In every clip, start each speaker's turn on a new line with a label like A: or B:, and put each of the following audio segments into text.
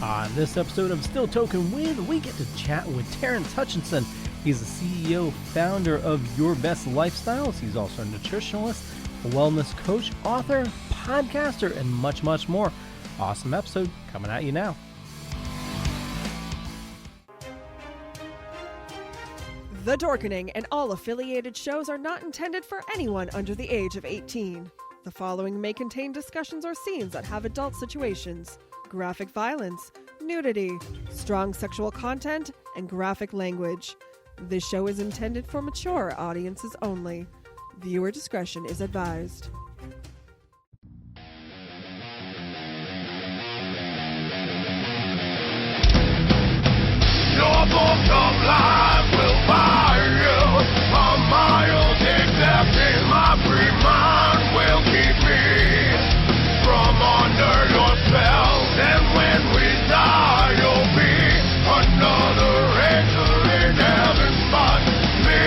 A: On this episode of Still Toking With, we get to chat with Terrance Hutchinson. He's the CEO, founder of Your Best Lifestyles. He's also a nutritionist, a wellness coach, author, podcaster, and much, much more. Awesome episode coming at you now.
B: The Dorkening and all affiliated shows are not intended for anyone under the age of 18. The following may contain discussions or scenes that have adult situations, graphic violence, nudity, strong sexual content, and graphic language. This show is intended for mature audiences only. Viewer discretion is advised.
C: Your book of life will buy you a mild accepting. My free mind will keep me from under your spell. And when we die, you'll be another angel in heaven. But me,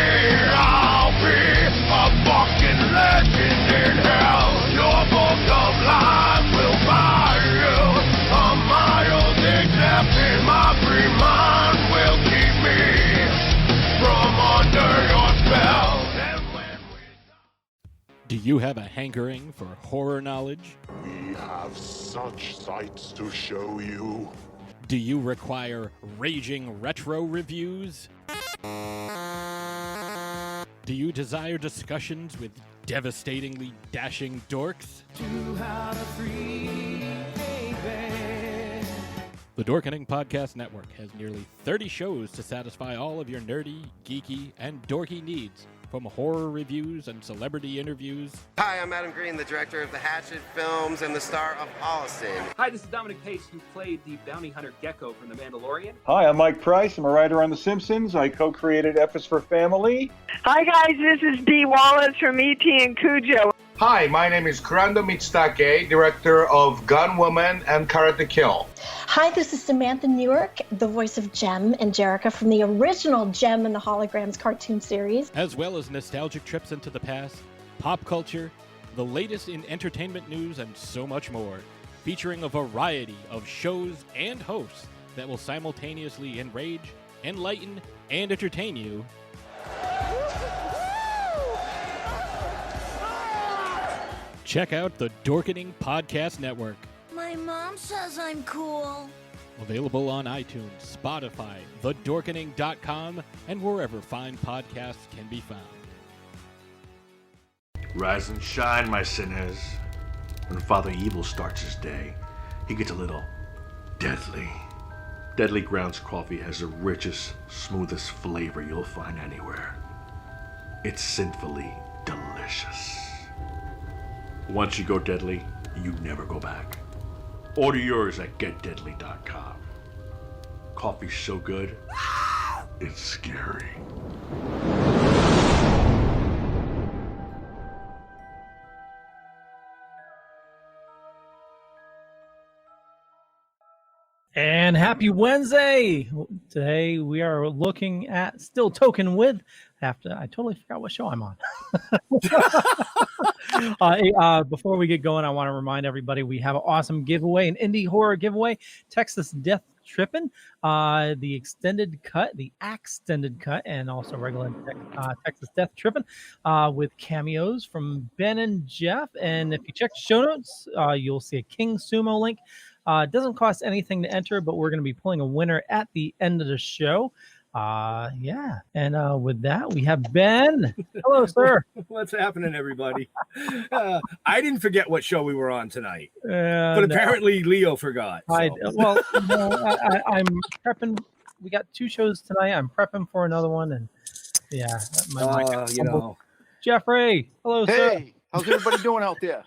C: I'll be a fucking legend in hell. Your book of life will buy you a mild accepting. My free mind will keep me from under your spell. And when we
D: Do you have a hankering for horror knowledge?
E: We have such sights to show you.
D: Do you require raging retro reviews? Do you desire discussions with devastatingly dashing dorks? The Dorkening Podcast Network has nearly 30 shows to satisfy all of your nerdy, geeky, and dorky needs, from horror reviews and celebrity interviews.
F: Hi, I'm Adam Green, the director of the Hatchet films and the star of Holliston.
G: Hi, this is Dominic Pace, who played the bounty hunter Gecko from The Mandalorian.
H: Hi, I'm Mike Price. I'm a writer on The Simpsons. I co-created F is for Family.
I: Hi guys, this is Dee Wallace from E.T. and Cujo.
J: Hi, my name is Kurando Mitsutake, director of Gun Woman and Karate Kill.
K: Hi, this is Samantha Newark, the voice of Jem and Jerica from the original Jem and the Holograms cartoon series.
D: As well as nostalgic trips into the past, pop culture, the latest in entertainment news, and so much more, featuring a variety of shows and hosts that will simultaneously enrage, enlighten, and entertain you. Check out the Dorkening Podcast Network.
L: My mom says I'm cool.
D: Available on iTunes, Spotify, thedorkening.com, and wherever fine podcasts can be found.
M: Rise and shine, my sinners. When Father Evil starts his day, he gets a little deadly. Deadly Grounds coffee has the richest, smoothest flavor you'll find anywhere. It's sinfully delicious. Once you go deadly, you never go back. Order yours at getdeadly.com. Coffee's so good, it's scary.
A: And happy Wednesday! Today we are looking at Still Toking With. I totally forgot what show I'm on. Before we get going, I want to remind everybody we have an awesome giveaway, an indie horror giveaway, Texas Death Trippin', the extended cut, the extended cut, and also regular Texas Death Trippin', with cameos from Ben and Jeff. And if you check the show notes, you'll see a King Sumo link. It doesn't cost anything to enter, but we're going to be pulling a winner at the end of the show. And with that, we have Ben. Hello, sir.
N: What's happening, everybody? I didn't forget what show we were on tonight, but apparently Leo forgot. So.
A: I'm prepping. We got 2 shows tonight. I'm prepping for another one, and Jeffrey. Hello, sir.
O: Hey, how's everybody doing out there?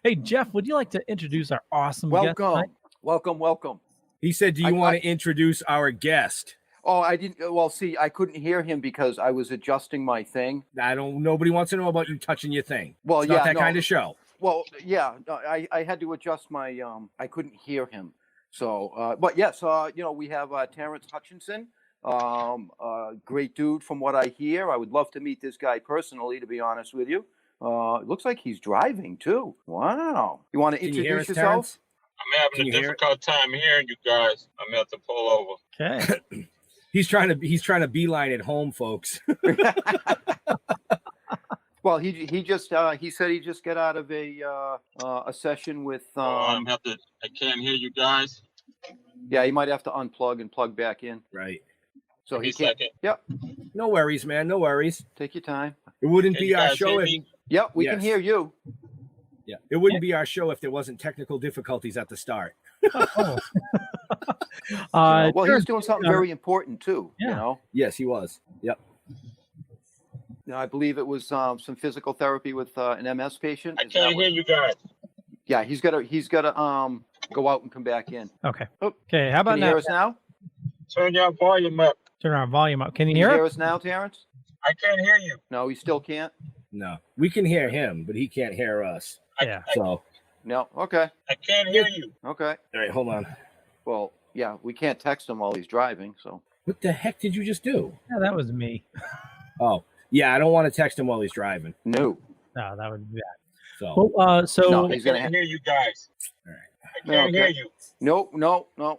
A: Hey, Jeff, would you like to introduce our awesome guest tonight?
O: Welcome.
N: He said, do you want to introduce our guest?
O: Oh, I didn't. Well, see, I couldn't hear him because I was adjusting my thing.
N: Nobody wants to know about you touching your thing.
O: Well,
N: it's not that kind of show.
O: Well, yeah, I had to adjust my, I couldn't hear him. So, but yes, we have Terrance Hutchinson, great dude from what I hear. I would love to meet this guy personally, to be honest with you. It looks like he's driving too. Wow. You want to introduce yourself?
P: I'm having a difficult time hearing you guys. I'm going to have to pull over.
A: Okay.
N: He's trying to beeline it home, folks.
O: Well, he just he said he just got out of a session with.
P: I can't hear you guys.
O: Yeah, he might have to unplug and plug back in.
N: Right.
O: So
P: Give me
O: he
P: a
O: can't.
P: second.
O: Yep.
N: No worries, man. No worries.
O: Take your time.
N: It wouldn't
P: Can
N: be
P: you
N: our
P: guys
N: show
P: hear
N: if.
P: me?
O: Yep, we can
N: Yes.
O: hear you.
N: Yeah, it wouldn't be our show if there wasn't technical difficulties at the start.
O: Well, he was doing something very important too.
A: Yeah.
O: You know.
N: Yes, he was. Yep.
O: I believe it was some physical therapy with an MS patient.
P: I can't hear you guys.
O: Yeah, he's got to go out and come back in.
A: Okay.
O: Oh,
A: Okay. How about
O: can you
A: now?
O: hear us now?
P: Turn your volume up.
A: Turn our volume up. Can you
O: Can you
A: hear
O: hear
A: us?
O: us now, Terrance?
P: I can't hear you.
O: No, he still can't.
N: No, we can hear him, but he can't hear us.
A: Yeah.
N: So,
O: No. Okay.
P: I can't hear you.
O: Okay.
N: all right, hold on.
O: Well, yeah, we can't text him while he's driving. So.
N: What the heck did you just do?
A: Yeah, that was me.
N: Oh, yeah, I don't want to text him while he's driving.
O: No.
A: No, that would be bad.
N: So,
A: Well, so
O: No,
P: I
O: he's gonna.
P: can't hear you guys.
N: all right.
P: I can't hear you.
O: No.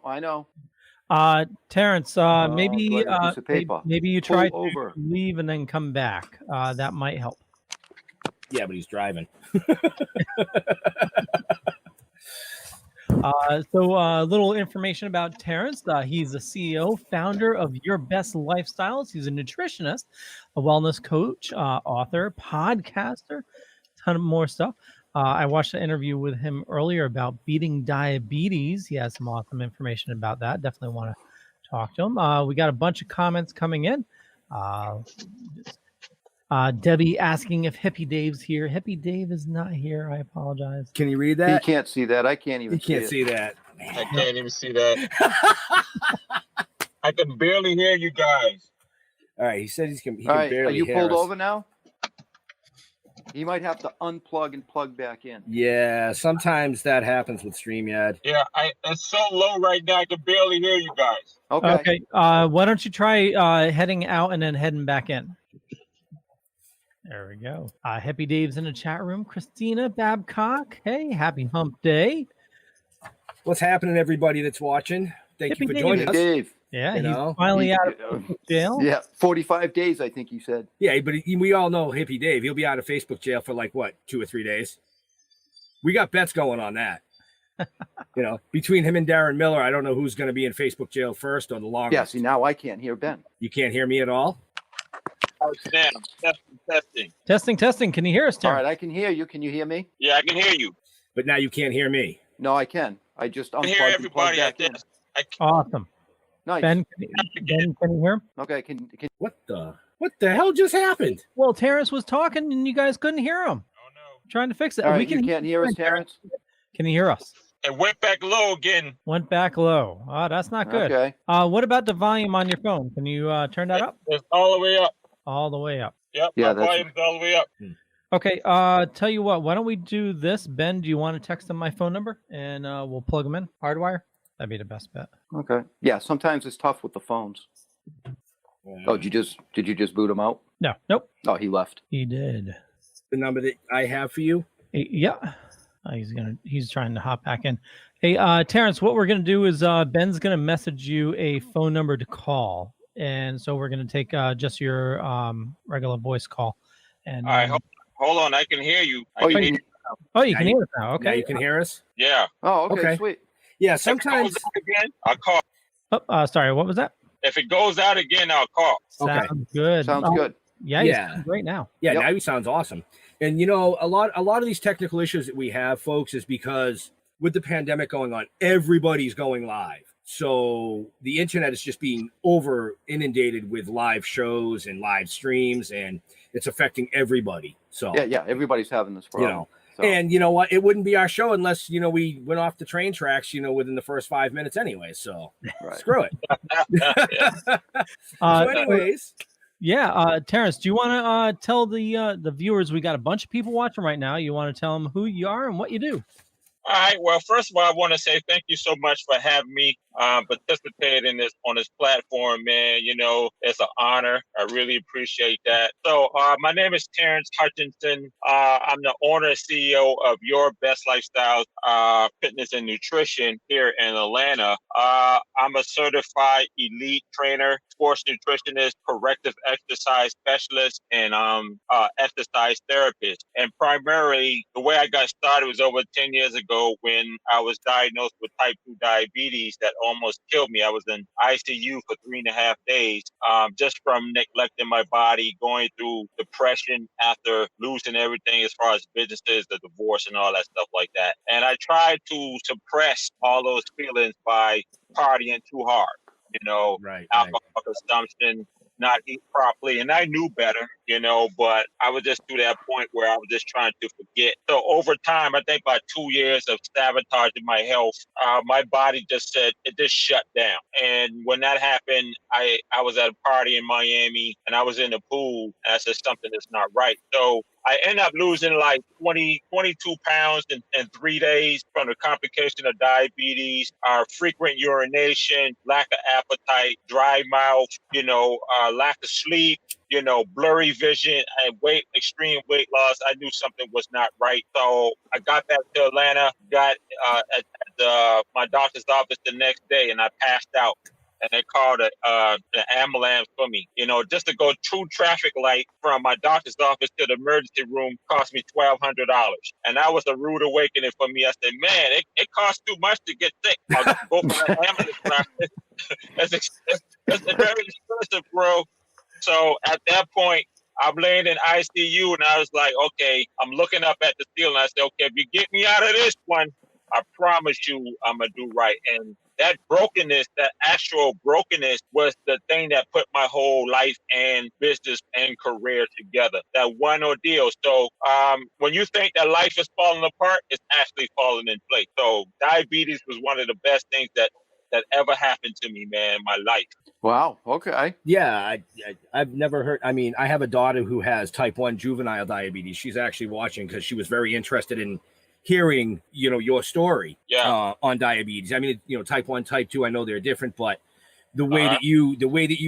O: I know.
A: Terrance, maybe
O: go ahead, a piece of paper.
A: maybe you
O: Pull
A: try to
O: over.
A: leave and then come back. That might help.
N: Yeah, but he's driving.
A: So a little information about Terrance. He's the CEO, founder of Your Best Lifestyles. He's a nutritionist, a wellness coach, author, podcaster, ton of more stuff. I watched an interview with him earlier about beating diabetes. He has some awesome information about that. Definitely want to talk to him. We got a bunch of comments coming in. Debbie asking if Hippie Dave's here. Hippie Dave is not here. I apologize.
N: Can you read
O: He
N: that?
O: can't see that. I can't even.
N: He can't
O: see
N: see that.
P: I can't even see that. I can barely hear you guys.
N: All right, he said he
O: it.
N: can
O: All right. Are
N: barely
O: you
N: hear
O: pulled
N: us.
O: over now? He might have to unplug and plug back in.
N: Yeah, sometimes that happens with StreamYard.
P: Yeah, it's so low right now. I can barely hear you guys.
O: Okay.
A: Okay. Why don't you try heading out and then heading back in? There we go. Hippie Dave's in the chat room. Christina Babcock. Hey, happy hump day.
N: What's happening, everybody that's watching? Thank you
A: Hippie
N: for
A: Dave.
N: joining us.
O: Dave.
A: Yeah,
N: You
A: he's
N: know,
A: finally out of jail.
O: Yeah, 45 days, I think he said.
N: Yeah, but we all know Hippie Dave. He'll be out of Facebook jail for like, what, 2 or 3 days? We got bets going on that. You know, between him and Darren Miller, I don't know who's going to be in Facebook jail first or the longest.
O: Yeah, see, now I can't hear Ben.
N: You can't hear me at all?
P: Sam, testing.
A: Testing. Can you hear us,
O: All
A: Terrance?
O: right, I can hear you. Can you hear me?
P: Yeah, I can hear you.
N: But now you can't hear me.
O: No, I can. I just
P: I can
O: unplugged
P: hear
O: and plugged
P: everybody at
O: back in.
P: this.
A: Awesome.
O: Nice.
A: Ben, can you hear him?
O: Okay, can
N: What the hell just happened?
A: Well, Terrance was talking and you guys couldn't hear him.
P: Oh no.
A: Trying to fix it.
O: all
A: We
O: right, you can't hear us, Terrance?
A: Can you hear us?
P: It went back low again.
A: Went back low. Oh, that's not good.
O: Okay.
A: What about the volume on your phone? Can you turn that up?
P: It's all the way up.
A: All the way up.
P: Yep,
O: Yeah,
P: my
O: that's-
P: volume's all the way up.
A: Okay. Tell you what. Why don't we do this? Ben, do you want to text them my phone number and we'll plug them in? Hardwire. That'd be the best bet.
O: Okay. Yeah, sometimes it's tough with the phones. Oh, did you just boot him out?
A: No. Nope.
O: Oh, he left.
A: He did.
N: The number that I have for you?
A: Yeah. He's trying to hop back in. Hey, Terrance, what we're gonna do is Ben's gonna message you a phone number to call, and so we're gonna take just your regular voice call. And
P: All right, hold on. I can hear you.
O: Oh, you can,
A: you can hear us now. Okay.
N: Now you can hear us?
P: Yeah.
O: oh, okay,
N: Okay.
O: sweet.
N: Yeah,
P: If it
N: sometimes.
P: goes out again, I'll call.
A: Oh, sorry. What was that?
P: If it goes out again, I'll call.
N: Okay.
A: Sounds good.
O: Sounds
A: Oh,
O: good.
A: Yeah. He's
N: Yeah.
A: great now.
N: Yeah,
O: Yep.
N: now he sounds awesome. And you know, a lot of these technical issues that we have, folks, is because with the pandemic going on, everybody's going live. So the internet is just being over inundated with live shows and live streams, and it's affecting everybody. So
O: Yeah, everybody's having this problem.
N: you know,
O: So,
N: and you know what? It wouldn't be our show unless, you know, we went off the train tracks, you know, within the first 5 minutes anyway. So
O: right.
N: screw it. So anyways,
A: Yeah, Terrance, do you want to tell the viewers, we got a bunch of people watching right now. You want to tell them who you are and what you do?
P: All right. Well, first of all, I want to say thank you so much for having me participate in this on this platform, man. You know, it's an honor. I really appreciate that. So, my name is Terrance Hutchinson. I'm the owner and CEO of Your Best Lifestyles Fitness and Nutrition here in Atlanta. I'm a certified elite trainer, sports nutritionist, corrective exercise specialist, and exercise therapist. And primarily, the way I got started was over 10 years ago when I was diagnosed with type 2 diabetes that almost killed me. I was in ICU for 3.5 days just from neglecting my body, going through depression after losing everything as far as businesses, the divorce and all that stuff like that. And I tried to suppress all those feelings by partying too hard, you know, alcohol consumption, not eat properly. And I knew better, you know, but I was just to that point where I was just trying to forget. So over time, I think about 2 years of sabotaging my health, my body just said, it just shut down. And when that happened, I was at a party in Miami and I was in the pool and I said, something is not right. So I ended up losing like 22 pounds in 3 days from the complication of diabetes, frequent urination, lack of appetite, dry mouth, you know, lack of sleep, you know, blurry vision, and extreme weight loss. I knew something was not right. So I got back to Atlanta, got at my doctor's office the next day, and I passed out. And they called an ambulance for me. You know, just to go through traffic light from my doctor's office to the emergency room cost me $1,200. And that was a rude awakening for me. I said, man, it costs too much to get sick. I'll go for an ambulance ride. It's very expensive, bro. So at that point, I'm laying in ICU and I was like, okay, I'm looking up at the ceiling. I said, okay, if you get me out of this one, I promise you I'm going to do right. And that brokenness, that actual brokenness was the thing that put my whole life and business and career together, that one ordeal. So when you think that life is falling apart, it's actually falling in place. So diabetes was one of the best things that ever happened to me, man, in my life.
O: Wow. Okay.
N: Yeah, I've never heard. I mean, I have a daughter who has type 1 juvenile diabetes. She's actually watching because she was very interested in hearing, you know, your story on diabetes. I mean, you know, type 1, type 2, I know they're different, but the way that you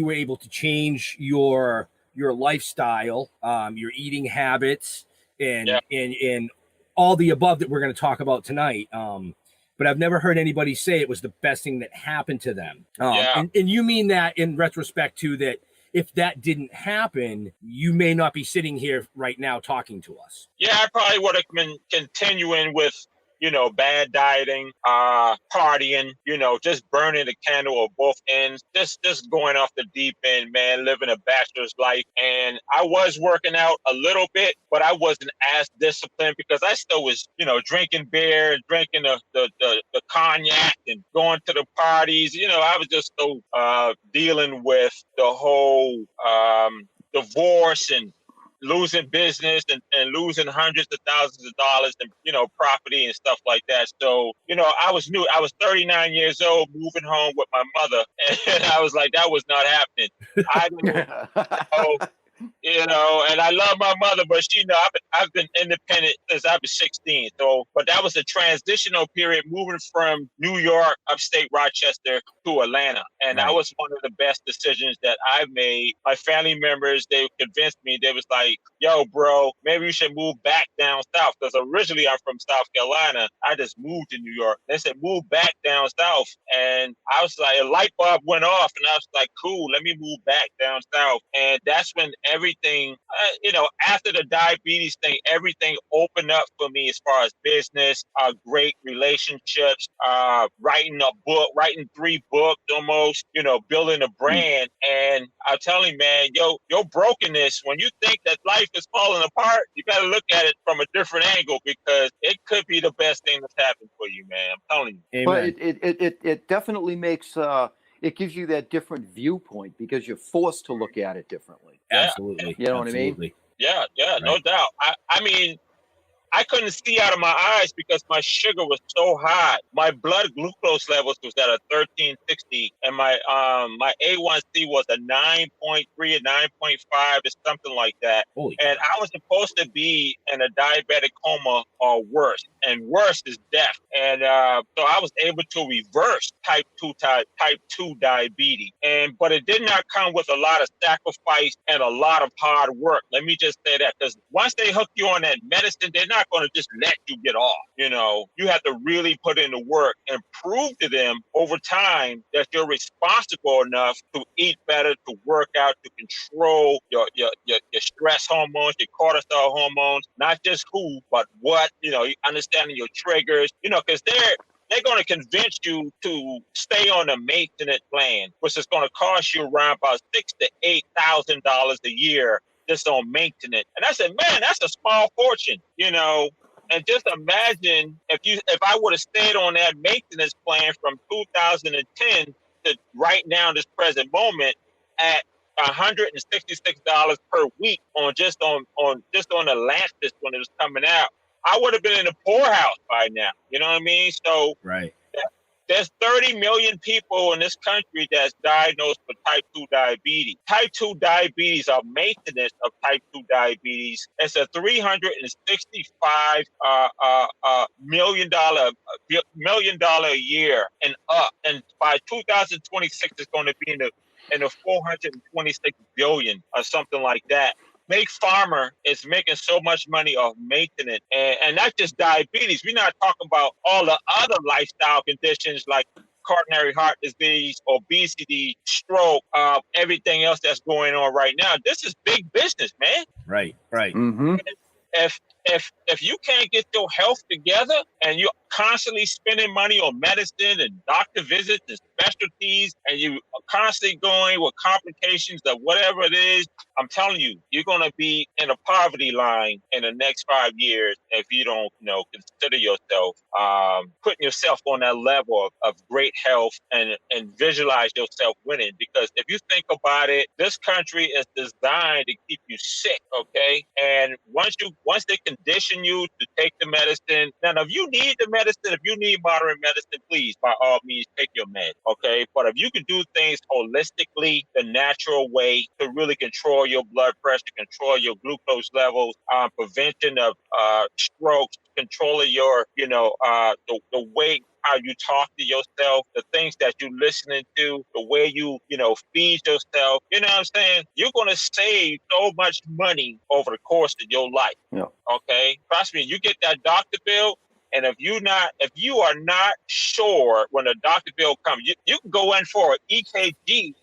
N: were able to change your lifestyle, your eating habits, and all the above that we're going to talk about tonight. But I've never heard anybody say it was the best thing that happened to them. And you mean that in retrospect too, that if that didn't happen, you may not be sitting here right now talking to us.
P: Yeah, I probably would have been continuing with, you know, bad dieting, partying, you know, just burning the candle of both ends, just going off the deep end, man, living a bachelor's life. And I was working out a little bit, but I wasn't as disciplined because I still was, you know, drinking beer and drinking the cognac and going to the parties. You know, I was just so dealing with the whole divorce and losing business and losing hundreds of thousands of dollars and, you know, property and stuff like that. So, you know, I was 39 years old, moving home with my mother. And I was like, that was not happening. I didn't you know, and I love my mother, but she, you know, I've been independent since I was 16. So, but that was a transitional period moving from New York, upstate Rochester to Atlanta. And that was one of the best decisions that I've made. My family members, they convinced me, they was like, yo, bro, maybe you should move back down south. Because originally I'm from South Carolina. I just moved to New York. They said, move back down south. And I was like, a light bulb went off and I was like, cool, let me move back down south. And that's when everything, you know, after the diabetes thing, everything opened up for me as far as business, great relationships, writing a book, writing 3 books almost, you know, building a brand. And I'm telling you, man, your brokenness, when you think that life is falling apart, you got to look at it from a different angle because it could be the best thing that's happened for you, man. I'm telling you.
O: Amen. But it definitely makes it gives you that different viewpoint because you're forced to look at it differently.
N: Absolutely.
O: You know what I mean?
P: Yeah, no doubt. I mean, I couldn't see out of my eyes because my sugar was so high. My blood glucose levels was at a 1360, and my A1C was a 9.3 or 9.5 or something like that. And I was supposed to be in a diabetic coma or worse, and worse is death. And so I was able to reverse type 2 diabetes. But it did not come with a lot of sacrifice and a lot of hard work. Let me just say that, because once they hook you on that medicine, they're not going to just let you get off. You know, you have to really put in the work and prove to them over time that you're responsible enough to eat better, to work out, to control your stress hormones, your cortisol hormones, not just who, but what, you know, understanding your triggers, you know, because they're going to convince you to stay on a maintenance plan, which is going to cost you around about $6,000 to $8,000 a year just on maintenance. And I said, man, that's a small fortune, you know. And just imagine if I would have stayed on that maintenance plan from 2010 to right now, this present moment, at $166 per week on the Lantus when it was coming out, I would have been in a poorhouse by now. You know what I mean? So
N: right.
P: There's 30 million people in this country that's diagnosed with type 2 diabetes. Type 2 diabetes or maintenance of type 2 diabetes. It's a $365 million a year and up. And by 2026, it's going to be in the 426 billion or something like that. Big Pharma is making so much money off maintenance, and not just diabetes. We're not talking about all the other lifestyle conditions like coronary heart disease, obesity, stroke, everything else that's going on right now. This is big business, man.
N: Right.
O: Mm-hmm.
P: If you can't get your health together and you're constantly spending money on medicine and doctor visits and specialties, and you are constantly going with complications of whatever it is, I'm telling you, you're going to be in a poverty line in the next 5 years if you don't, consider yourself putting yourself on that level of great health and visualize yourself winning. Because if you think about it, this country is designed to keep you sick, okay? And once they condition you to take the medicine, now if you need the medicine, if you need modern medicine, please, by all means, take your med, okay? But if you can do things holistically, the natural way to really control your blood pressure, control your glucose levels, prevention of strokes, control of your, the way how you talk to yourself, the things that you're listening to, the way you, feed yourself, you know what I'm saying? You're going to save so much money over the course of your life.
O: Yeah.
P: Okay? Trust me, you get that doctor bill, and if you are not sure when the doctor bill comes, you can go in for an EKG,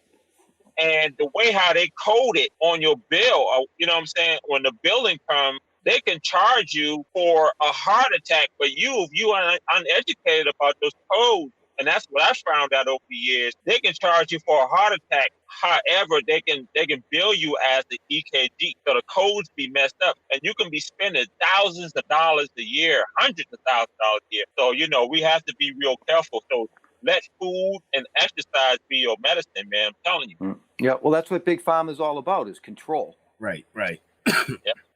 P: and the way how they code it on your bill, you know what I'm saying, when the billing comes, they can charge you for a heart attack, but if you are uneducated about those codes, and that's what I found out over the years, they can charge you for a heart attack. However, they can bill you as the EKG. So the codes be messed up, and you can be spending thousands of dollars a year, hundreds of thousands of dollars a year. So, we have to be real careful. So let food and exercise be your medicine, man. I'm telling you.
O: Yeah, well, that's what Big Pharma is all about, is control.
N: Right.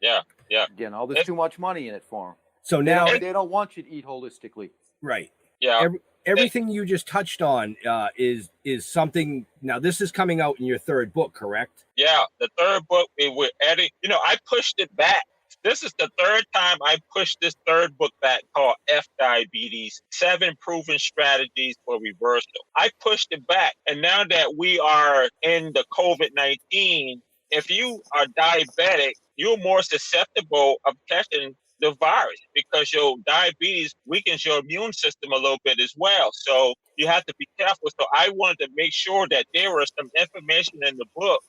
P: Yeah.
O: There's too much money in it for them.
N: So now
O: they don't want you to eat holistically.
N: Right.
P: Yeah.
N: Everything you just touched on is something. Now, this is coming out in your third book, correct?
P: Yeah, the third book, we're adding, I pushed it back. This is the third time I pushed this third book back, called F Diabetes, 7 Proven Strategies for Reversal. I pushed it back. And now that we are in the COVID-19, if you are diabetic, you're more susceptible of catching the virus because your diabetes weakens your immune system a little bit as well. So you have to be careful. So I wanted to make sure that there was some information in the book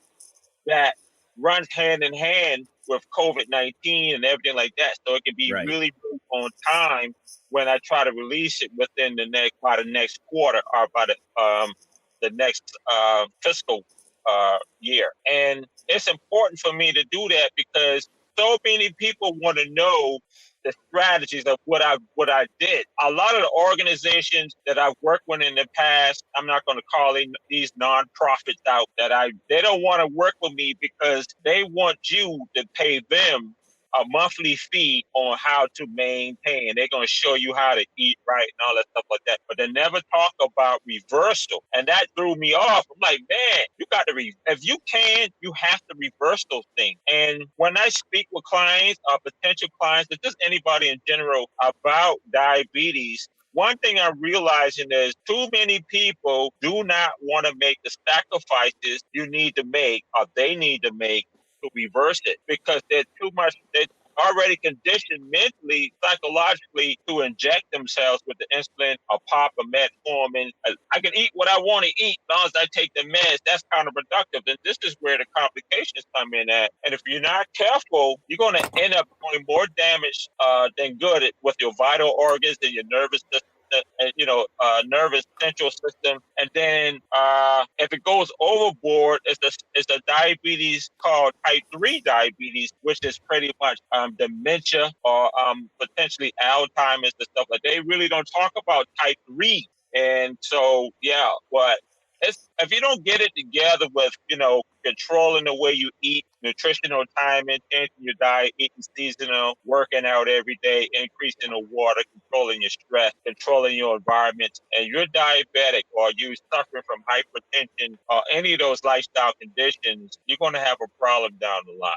P: that runs hand in hand with COVID-19 and everything like that. So it can be really on time when I try to release it within by the next quarter or by the next fiscal year. And it's important for me to do that because so many people want to know the strategies of what I did. A lot of the organizations that I've worked with in the past, I'm not going to call these nonprofits out, they don't want to work with me because they want you to pay them a monthly fee on how to maintain. They're going to show you how to eat right and all that stuff like that. But they never talk about reversal. And that threw me off. I'm like, man, you got to, if you can, you have to reverse those things. And when I speak with clients, potential clients, or just anybody in general about diabetes, one thing I'm realizing is too many people do not want to make the sacrifices you need to make or they need to make to reverse it because they're already conditioned mentally, psychologically to inject themselves with the insulin or pop a metformin. I can eat what I want to eat as long as I take the meds. That's counterproductive. And this is where the complications come in at. And if you're not careful, you're going to end up doing more damage than good with your vital organs and your nervous system. Nervous central system, and then if it goes overboard, it's a diabetes called type 3 diabetes, which is pretty much dementia or potentially Alzheimer's and stuff like that. They really don't talk about type 3, and so but if you don't get it together with controlling the way you eat, nutritional timing, changing your diet, eating seasonal, working out every day, increasing the water, controlling your stress, controlling your environment, and you're diabetic or you're suffering from hypertension or any of those lifestyle conditions, you're going to have a problem down the line.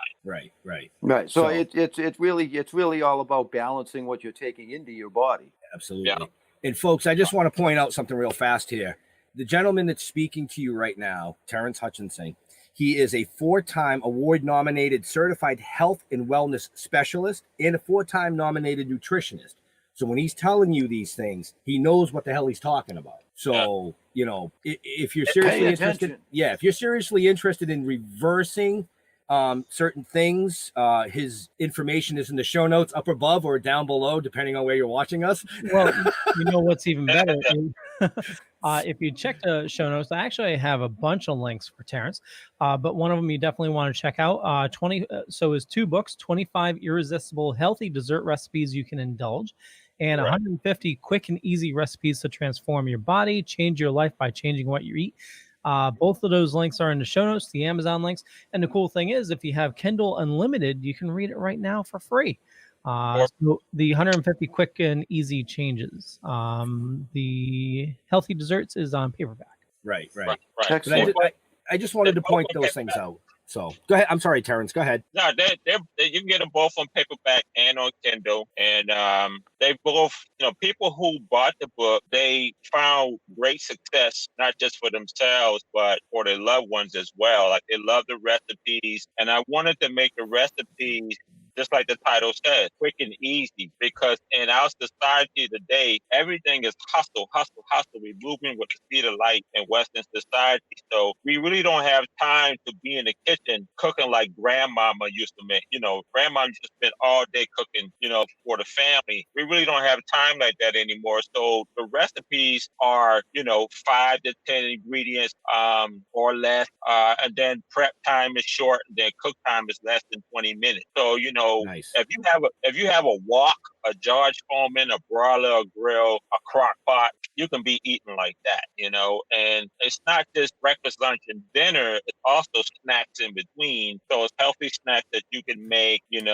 O: Right. So it's really all about balancing what you're taking into your body.
N: Absolutely. Yeah. And folks, I just want to point out something real fast here. The gentleman that's speaking to you right now, Terrance Hutchinson, he is a 4-time award-nominated certified health and wellness specialist and a 4-time nominated nutritionist. So when he's telling you these things, he knows what the hell he's talking about. So, if you're seriously interested in reversing certain things, his information is in the show notes up above or down below, depending on where you're watching us.
A: Well, you know what's even better? If you check the show notes, I actually have a bunch of links for Terrance, but one of them you definitely want to check out. So his 2 books, 25 Irresistible Healthy Dessert Recipes You Can Indulge, and 150 Quick and Easy Recipes to Transform Your Body, Change Your Life by Changing What You Eat. Both of those links are in the show notes, the Amazon links. And the cool thing is, if you have Kindle Unlimited, you can read it right now for free. So the 150 quick and easy changes. The healthy desserts is on paperback.
N: Right. I just wanted to point those things out. So go ahead. I'm sorry, Terrance. Go ahead.
P: No, you can get them both on paperback and on Kindle. And they both, people who bought the book, they found great success, not just for themselves, but for their loved ones as well. Like they love the recipes. And I wanted to make the recipes just like the title says, quick and easy, because in our society today, everything is hustle. We're moving with the speed of light in Western society. So we really don't have time to be in the kitchen cooking like grandmama used to make. Grandma used to spend all day cooking, for the family. We really don't have time like that anymore. So the recipes are, 5 to 10 ingredients or less. And then prep time is short, and then cook time is less than 20 minutes. So,
N: nice.
P: If you have a wok, a George Foreman, a broiler, a grill, a crock pot, you can be eating like that, and it's not just breakfast, lunch, and dinner. It's also snacks in between. So it's healthy snacks that you can make, it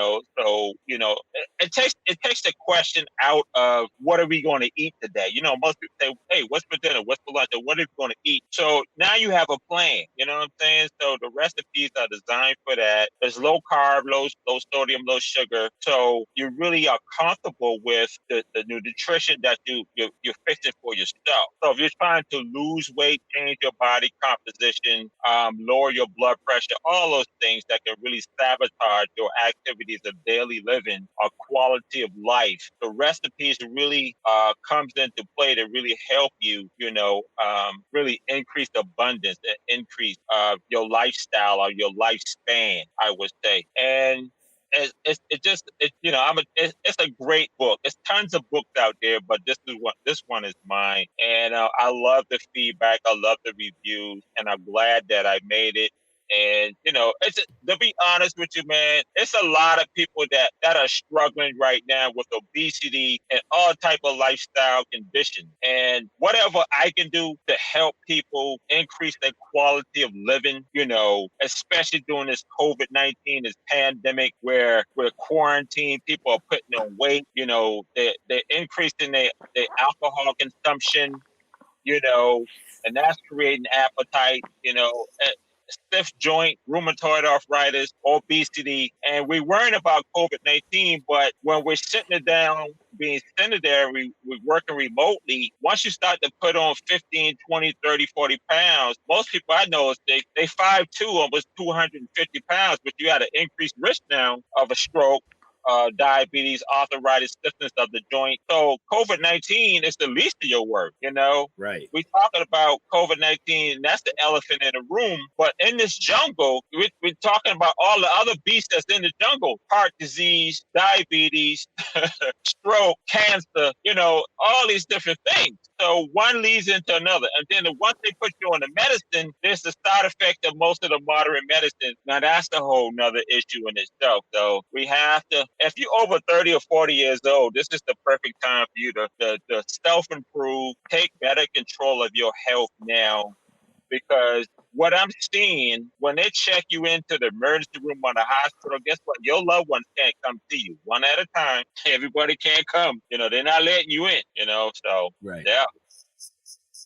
P: takes the question out of what are we going to eat today? Most people say, hey, what's for dinner? What's for lunch? And what are we going to eat? So now you have a plan, you know what I'm saying? So the recipes are designed for that. There's low carb, low sodium, low sugar. So you really are comfortable with the nutrition that you're fixing for yourself. So if you're trying to lose weight, change your body composition, lower your blood pressure, all those things that can really sabotage your activities of daily living or quality of life, the recipes really comes into play to really help you, really increase abundance and increase your lifestyle or your lifespan, I would say. And it's a great book. There's tons of books out there, but this one is mine. And I love the feedback. I love the reviews, and I'm glad that I made it. And to be honest with you, man, it's a lot of people that are struggling right now with obesity and all type of lifestyle conditions. And whatever I can do to help people increase their quality of living, especially during this COVID-19, this pandemic where we're quarantined, people are putting on weight, they're increasing their alcohol consumption, and that's creating appetite, stiff joint, rheumatoid arthritis, obesity, and we worrying about COVID-19, but when we're sitting it down, being sedentary, we're working remotely, once you start to put on 15, 20, 30, 40 pounds, most people I know, they 5'2", almost 250 pounds, but you got an increased risk now of a stroke, diabetes, arthritis, stiffness of the joint. So COVID-19 is the least of your work,
N: Right.
P: We're talking about COVID-19, that's the elephant in the room. But in this jungle, we're talking about all the other beasts that's in the jungle. Heart disease, diabetes, stroke, cancer, all these different things. So one leads into another. And then once they put you on the medicine, there's the side effect of most of the modern medicine. Now that's a whole nother issue in itself. So we have to, if you're over 30 or 40 years old, this is the perfect time for you to self-improve, take better control of your health now. Because what I'm seeing, when they check you into the emergency room or the hospital, guess what? Your loved ones can't come to you one at a time. Everybody can't come. They're not letting you in, so
N: right.
P: Yeah.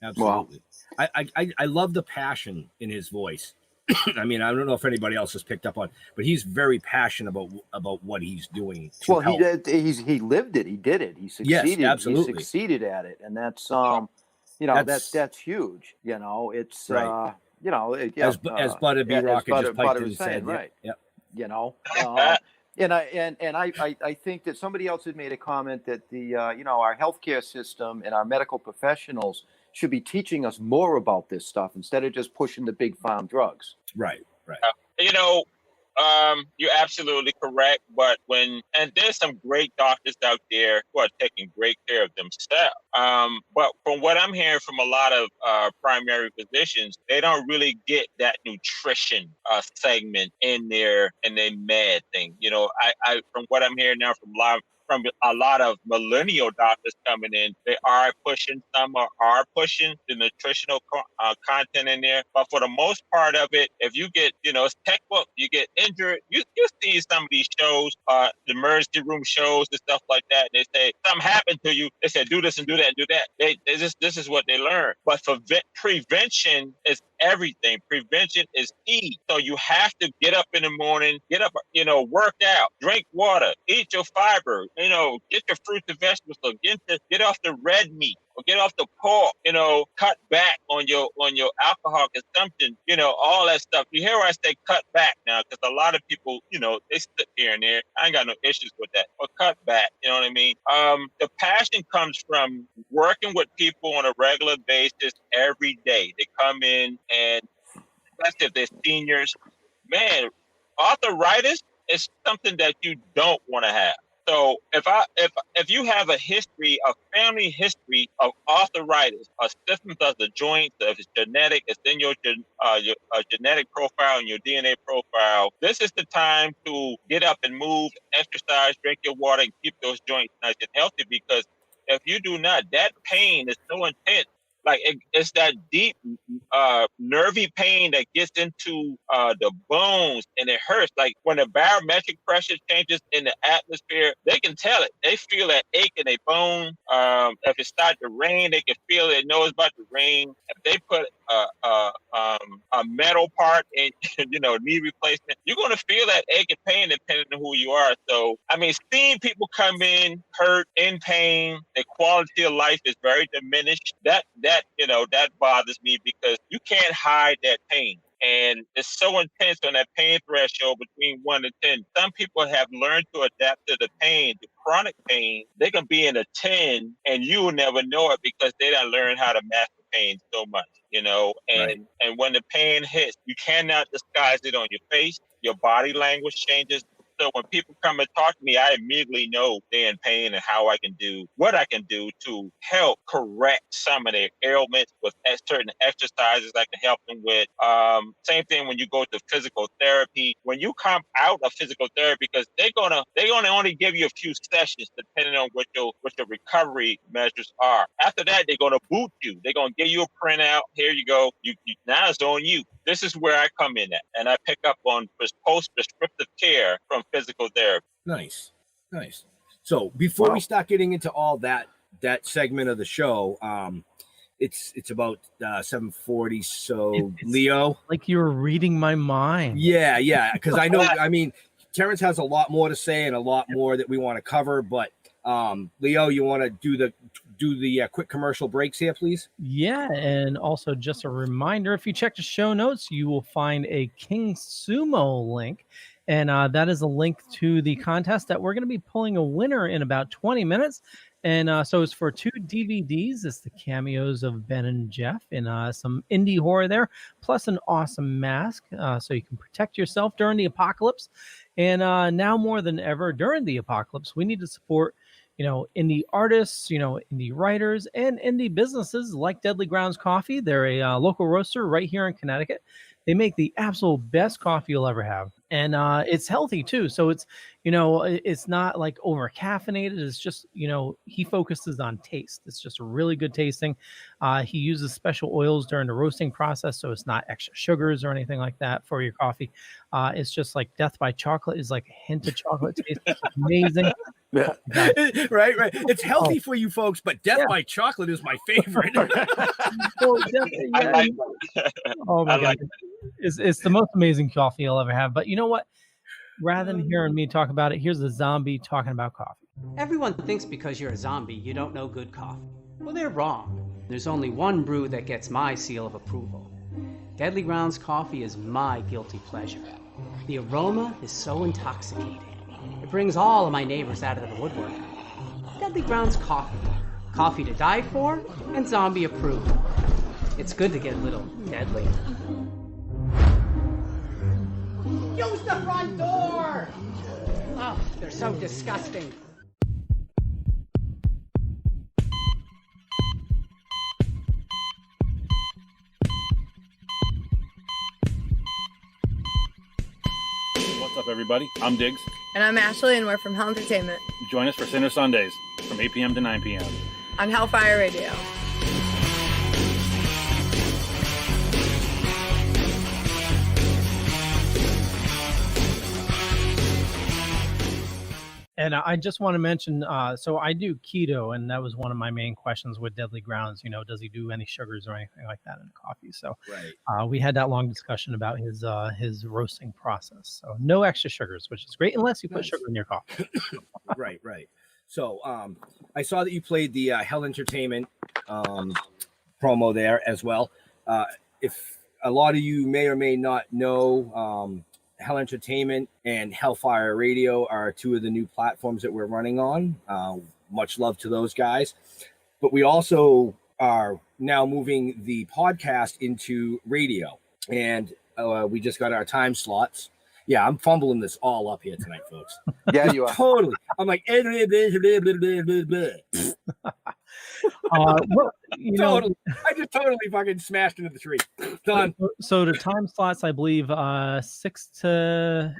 N: Absolutely. Wow. I love the passion in his voice. I mean, I don't know if anybody else has picked up on, but he's very passionate about what he's doing.
O: Well, he lived it. He did it. He succeeded.
N: Yes, absolutely.
O: He succeeded at it. And that's that's huge. It's
N: right.
O: As
N: Butta B. Rock just piped in and said,
O: right.
N: Yep.
O: And I think that somebody else had made a comment that our healthcare system and our medical professionals should be teaching us more about this stuff instead of just pushing the big farm drugs.
N: Right.
P: You're absolutely correct. But there's some great doctors out there who are taking great care of themselves. But from what I'm hearing from a lot of primary physicians, they don't really get that nutrition segment in their med thing. I from what I'm hearing now from a lot of millennial doctors coming in, they are pushing, some are pushing the nutritional content in there. But for the most part of it, if you get, it's textbook, you get injured, you see some of these shows, the emergency room shows and stuff like that. They say, something happened to you. They say, do this and do that and do that. This is what they learn. But for prevention is everything. Prevention is key. So you have to get up in the morning, work out, drink water, eat your fiber, get your fruits and vegetables, so get off the red meat, or get off the pork, cut back on your alcohol consumption, all that stuff. You hear I say cut back now, because a lot of people, they sit here and there. I ain't got no issues with that, but cut back, you know what I mean? The passion comes from working with people on a regular basis every day. They come in, and especially if they're seniors, man, arthritis is something that you don't want to have. So if you have a family history of arthritis, a stiffness of the joints, if it's genetic, it's in your genetic profile and your DNA profile, this is the time to get up and move, exercise, drink your water, and keep those joints nice and healthy. Because if you do not, that pain is so intense. Like it's that deep, nervy pain that gets into the bones, and it hurts. Like when the barometric pressure changes in the atmosphere, they can tell it. They feel that ache in their bone. If it starts to rain, they can feel it. They know it's about to rain. If they put a metal part in, knee replacement, you're going to feel that ache and pain depending on who you are. So, I mean, seeing people come in hurt, in pain, their quality of life is very diminished. That bothers me, because you can't hide that pain. And it's so intense on that pain threshold between 1 and 10. Some people have learned to adapt to the pain, the chronic pain. They can be in a 10 and you will never know it, because they don't learn how to master pain so much, and when the pain hits, you cannot disguise it on your face. Your body language changes. So when people come and talk to me, I immediately know they're in pain and what I can do to help correct some of their ailments with certain exercises I can help them with. Same thing when you go to physical therapy. When you come out of physical therapy, because they're gonna only give you a few sessions depending on what your recovery measures are. After that, they're gonna boot you. They're gonna give you a printout. Here you go. You now it's on you. This is where I come in at, and I pick up on post-prescriptive care from physical therapy.
N: Nice. So before we start getting into all that segment of the show, it's about 7:40. So it's Leo,
A: like you were reading my mind.
N: Yeah, because I know. I mean, Terrance has a lot more to say and a lot more that we want to cover. But Leo, you want to do the quick commercial breaks here, please?
A: Yeah, and also just a reminder: if you check the show notes, you will find a King Sumo link. And that is a link to the contest that we're going to be pulling a winner in about 20 minutes. And so it's for 2 DVDs. It's the cameos of Ben and Jeff in some indie horror there, plus an awesome mask so you can protect yourself during the apocalypse. And now more than ever during the apocalypse, we need to support, indie artists, indie writers, and indie businesses like Deadly Grounds Coffee. They're a local roaster right here in Connecticut. They make the absolute best coffee you'll ever have. And it's healthy too. So it's, it's not like over caffeinated. It's just, he focuses on taste. It's just really good tasting. He uses special oils during the roasting process. So it's not extra sugars or anything like that for your coffee. It's just like Death by Chocolate is like a hint of chocolate taste. It's amazing.
N: Yeah. Right. It's healthy for you folks, but Death by Chocolate is my favorite.
A: Oh my God. It's the most amazing coffee you'll ever have. But you know what? Rather than hearing me talk about it, here's a zombie talking about coffee.
Q: Everyone thinks because you're a zombie, you don't know good coffee. Well, they're wrong. There's only one brew that gets my seal of approval. Deadly Grounds Coffee is my guilty pleasure. The aroma is so intoxicating. It brings all of my neighbors out of the woodwork. Deadly Grounds Coffee. Coffee to die for and zombie approved. It's good to get a little deadly. Use the front door! Oh, they're so disgusting.
R: What's up, everybody? I'm Diggs.
S: And I'm Ashley, and we're from Hell Entertainment.
R: Join us for Sinner Sundays from 8 p.m. to 9 p.m.
S: on Hellfire Radio.
A: And I just want to mention, so I do keto, and that was one of my main questions with Deadly Grounds. Does he do any sugars or anything like that in coffee? So we had that long discussion about his roasting process. So no extra sugars, which is great, unless you put sugar in your coffee.
N: Right. So I saw that you played the Hell Entertainment promo there as well. If a lot of you may or may not know, Hell Entertainment and Hellfire Radio are 2 of the new platforms that we're running on. Much love to those guys. But we also are now moving the podcast into radio. And we just got our time slots. Yeah, I'm fumbling this all up here tonight, folks.
O: Yeah, you are.
N: Totally. I'm like, totally. I just totally fucking smashed into the tree. Done.
A: So the time slots, I believe, 6 to.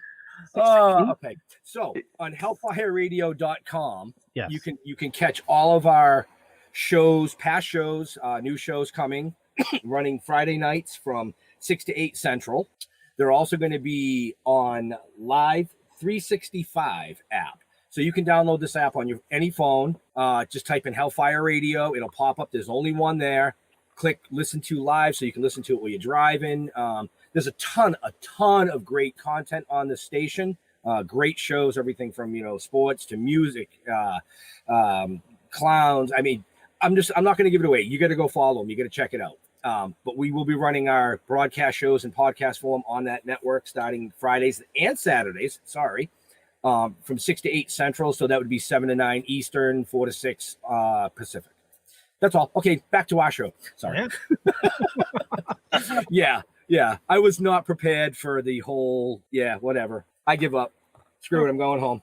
N: Okay. So on hellfireradio.com,
A: yes,
N: you can catch all of our shows, past shows, new shows coming, running Friday nights from 6 to 8 Central. They're also going to be on Live 365 app. So you can download this app on any phone. Just type in Hellfire Radio. It'll pop up. There's only one there. Click listen to live so you can listen to it while you're driving. There's a ton of great content on the station. Great shows, everything from, sports to music, clowns. I mean, I'm not going to give it away. You got to go follow them. You got to check it out. But we will be running our broadcast shows in podcast form on that network starting Fridays and Saturdays. From 6 to 8 Central. So that would be 7 to 9 Eastern, 4 to 6 Pacific. That's all. Okay, back to our show. Sorry. Yeah. I was not prepared for the whole, whatever. I give up. Screw it, I'm going home.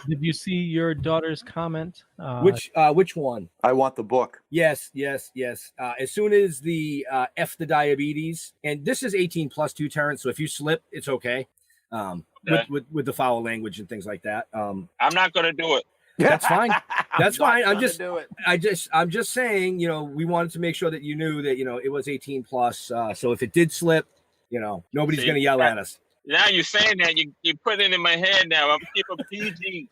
A: Did you see your daughter's comment?
N: Which one?
O: I want the book.
N: Yes. As soon as the F the diabetes, and this is 18 plus too, Terrance. So if you slip, it's okay. With the foul language and things like that.
P: I'm not going to do it.
N: That's fine. That's fine. I'm just saying, we wanted to make sure that you knew that, it was 18 plus. So if it did slip, nobody's going to yell at us.
P: Now you're saying that you put it in my head now. I'm keep a PG.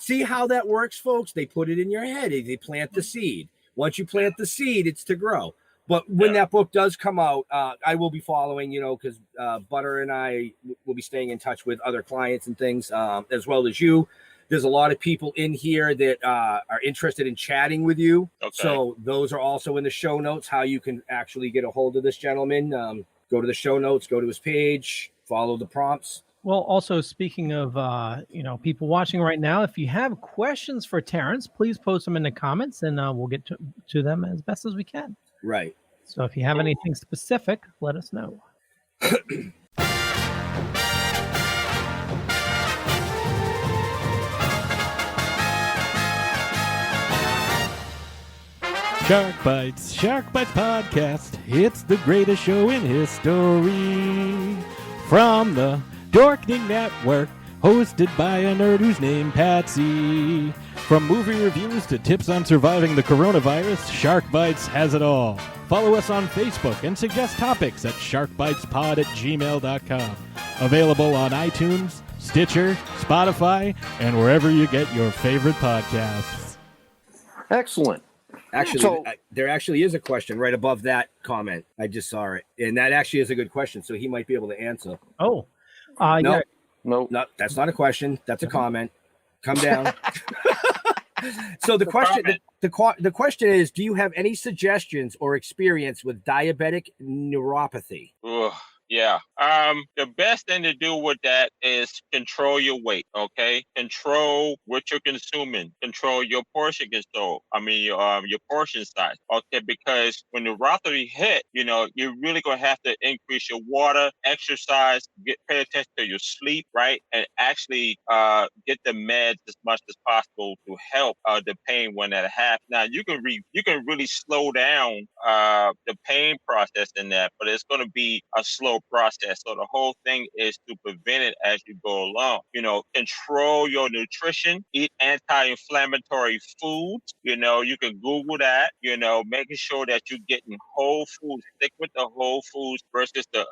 N: See how that works, folks? They put it in your head. They plant the seed. Once you plant the seed, it's to grow. But when that book does come out, I will be following, because Butter and I will be staying in touch with other clients and things, as well as you. There's a lot of people in here that are interested in chatting with you. Okay. So those are also in the show notes, how you can actually get a hold of this gentleman. Go to the show notes, go to his page, follow the prompts.
A: Well, also speaking of, people watching right now, if you have questions for Terrance, please post them in the comments and we'll get to them as best as we can.
N: Right.
A: So if you have anything specific, let us know.
D: Shark Bites Podcast. It's the greatest show in history. From the Dorkening Network, hosted by a nerd who's named Patsy. From movie reviews to tips on surviving the coronavirus, Shark Bites has it all. Follow us on Facebook and suggest topics at sharkbitespod@gmail.com. Available on iTunes, Stitcher, Spotify, and wherever you get your favorite podcasts.
O: Excellent.
N: Actually, there actually is a question right above that comment. I just saw it. And that actually is a good question, so he might be able to answer.
A: Oh.
N: No, that's not a question. That's a comment. Come down. So the question is, do you have any suggestions or experience with diabetic neuropathy?
P: Ugh. Yeah. The best thing to do with that is control your weight. Okay. Control what you're consuming. Control your portion control. Your portion size. Okay. Because when neuropathy hit, you're really going to have to increase your water, exercise, pay attention to your sleep, right? And actually, get the meds as much as possible to help, the pain when that happens. Now you can really slow down, the pain process in that, but it's going to be a slow process. So the whole thing is to prevent it as you go along. Control your nutrition, eat anti-inflammatory foods. You can Google that, making sure that you're getting whole foods, stick with the whole foods versus the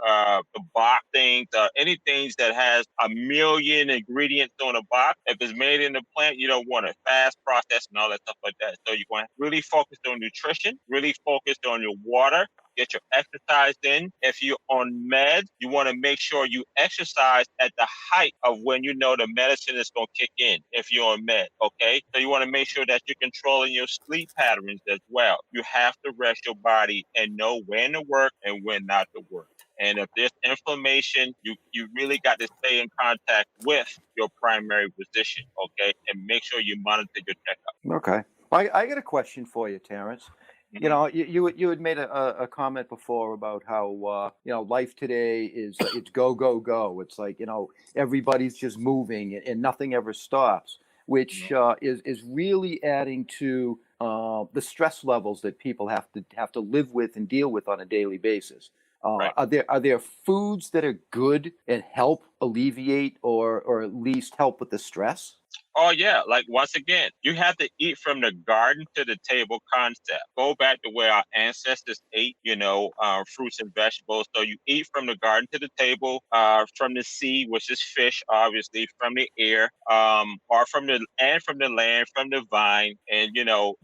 P: box things, any things that has a million ingredients on a box. If it's made in the plant, you don't want a fast process and all that stuff like that. So you're going to really focus on nutrition, really focus on your water, get your exercise in. If you're on meds, you want to make sure you exercise at the height of when the medicine is going to kick in if you're on med, okay? So you want to make sure that you're controlling your sleep patterns as well. You have to rest your body and know when to work and when not to work. And if there's inflammation, you really got to stay in contact with your primary physician, okay? And make sure you monitor your checkup.
O: Okay. I got a question for you, Terrance. You had made a comment before about how life today is it's go go go. It's like everybody's just moving and nothing ever stops, which is really adding to the stress levels that people have to live with and deal with on a daily basis. Right. Are there foods that are good and help alleviate or at least help with the stress?
P: Oh, yeah. Like, once again, you have to eat from the garden to the table concept. Go back to where our ancestors ate, fruits and vegetables. So you eat from the garden to the table, from the sea, which is fish, obviously, from the air, or from the land, from the vine. And,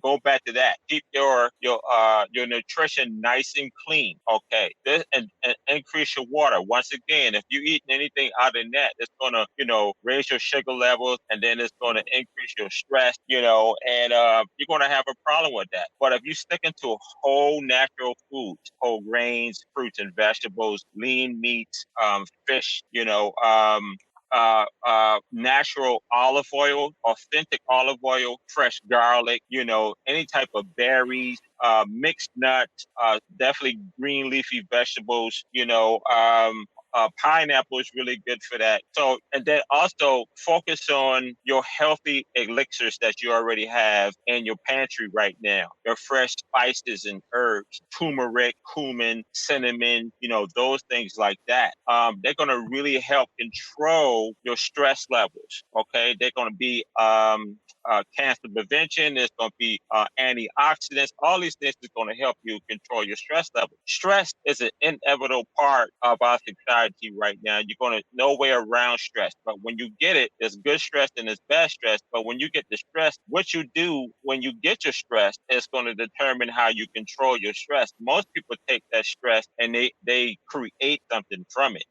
P: go back to that. Keep your nutrition nice and clean. Okay. And increase your water. Once again, if you eat anything out of that, it's going to, raise your sugar levels, and then it's going to increase your stress, and you're going to have a problem with that. But if you stick into whole natural foods, whole grains, fruits and vegetables, lean meats, fish, natural olive oil, authentic olive oil, fresh garlic, any type of berries, mixed nuts, definitely green leafy vegetables, Pineapple is really good for that. So, and then also focus on your healthy elixirs that you already have in your pantry right now. Your fresh spices and herbs, turmeric, cumin, cinnamon, those things like that. They're going to really help control your stress levels. Okay. They're going to be, cancer prevention. There's going to be antioxidants. All these things is going to help you control your stress level. Stress is an inevitable part of our society right now. You're going to no way around stress. But when you get it, there's good stress and there's bad stress. But when you get the stress, what you do when you get your stress is going to determine how you control your stress. Most people take that stress and they create something from it.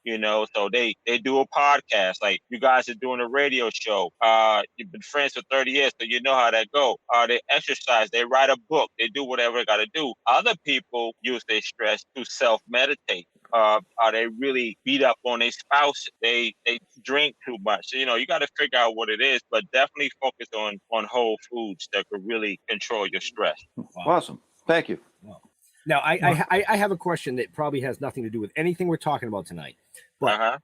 P: So they do a podcast, like you guys are doing a radio show. You've been friends for 30 years, so you know how that go. They exercise, they write a book, they do whatever they got to do. Other people use their stress to self-meditate. They really beat up on their spouse. They drink too much. So, you got to figure out what it is, but definitely focus on whole foods that could really control your stress.
N: Wow.
O: Awesome. Thank you.
N: Wow. Now, I have a question that probably has nothing to do with anything we're talking about tonight. But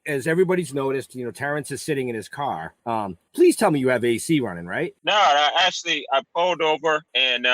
N: as everybody's noticed, Terrance is sitting in his car. Please tell me you have AC running, right?
P: No, I pulled over and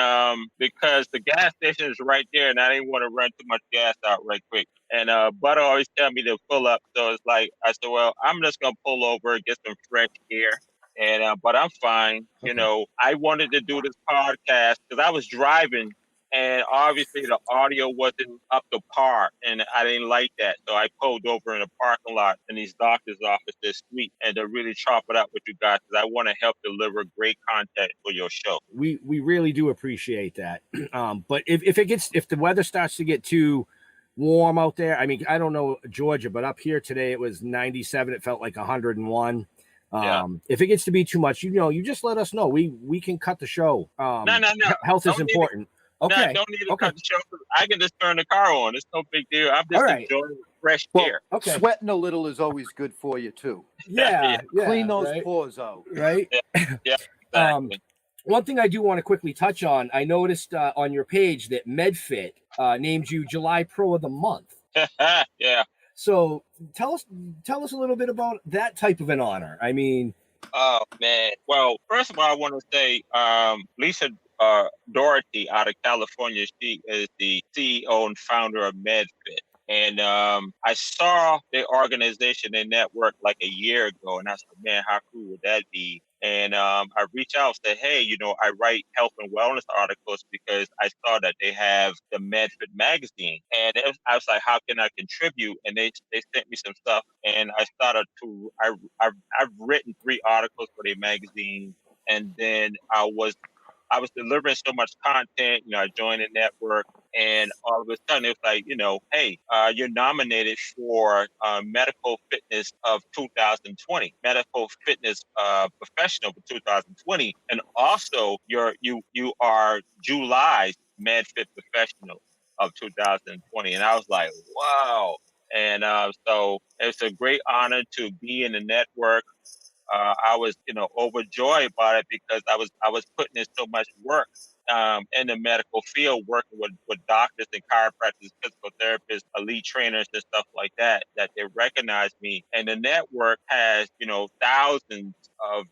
P: because the gas station is right there and I didn't want to run too much gas out right quick. And Butter always tell me to pull up. So it's like, I said, well, I'm just going to pull over and get some fresh air. And but I'm fine. Okay. I wanted to do this podcast because I was driving. And obviously the audio wasn't up to par, and I didn't like that. So I pulled over in a parking lot in these doctor's office this week, and to really chop it up with you guys, because I want to help deliver great content for your show.
N: We really do appreciate that. But if the weather starts to get too warm out there, I mean, I don't know Georgia, but up here today it was 97. It felt like 101. If it gets to be too much, you just let us know. We can cut the show.
P: No.
N: Health is important. Okay.
P: No, don't need to cut the show. I can just turn the car on. It's no big deal. I'm just enjoying fresh air.
O: Okay. Sweating a little is always good for you too.
N: Yeah.
O: Clean those pores out.
N: Right.
P: Yeah. Exactly.
N: One thing I do want to quickly touch on, I noticed on your page that MedFit named you July Pro of the Month.
P: Yeah.
N: So tell us a little bit about that type of an honor. I mean,
P: oh man. Well, first of all, I want to say Lisa Dorothy out of California. She is the CEO and founder of MedFit. And I saw the organization and network like a year ago, and I said, man, how cool would that be? And I reached out and said, hey, I write health and wellness articles because I saw that they have the MedFit magazine. And I was like, how can I contribute? And they sent me some stuff, and I started to, I've written 3 articles for their magazine, and then I was delivering so much content, I joined the network, and all of a sudden it was like, hey, you're nominated for Medical Fitness of 2020, Medical Fitness Professional for 2020, and also you are July's MedFit Professional of 2020, and I was like, wow, and so it's a great honor to be in the network. I was, overjoyed about it because I was putting in so much work in the medical field, working with doctors and chiropractors, physical therapists, elite trainers, and stuff like that they recognize me. And the network has, thousands of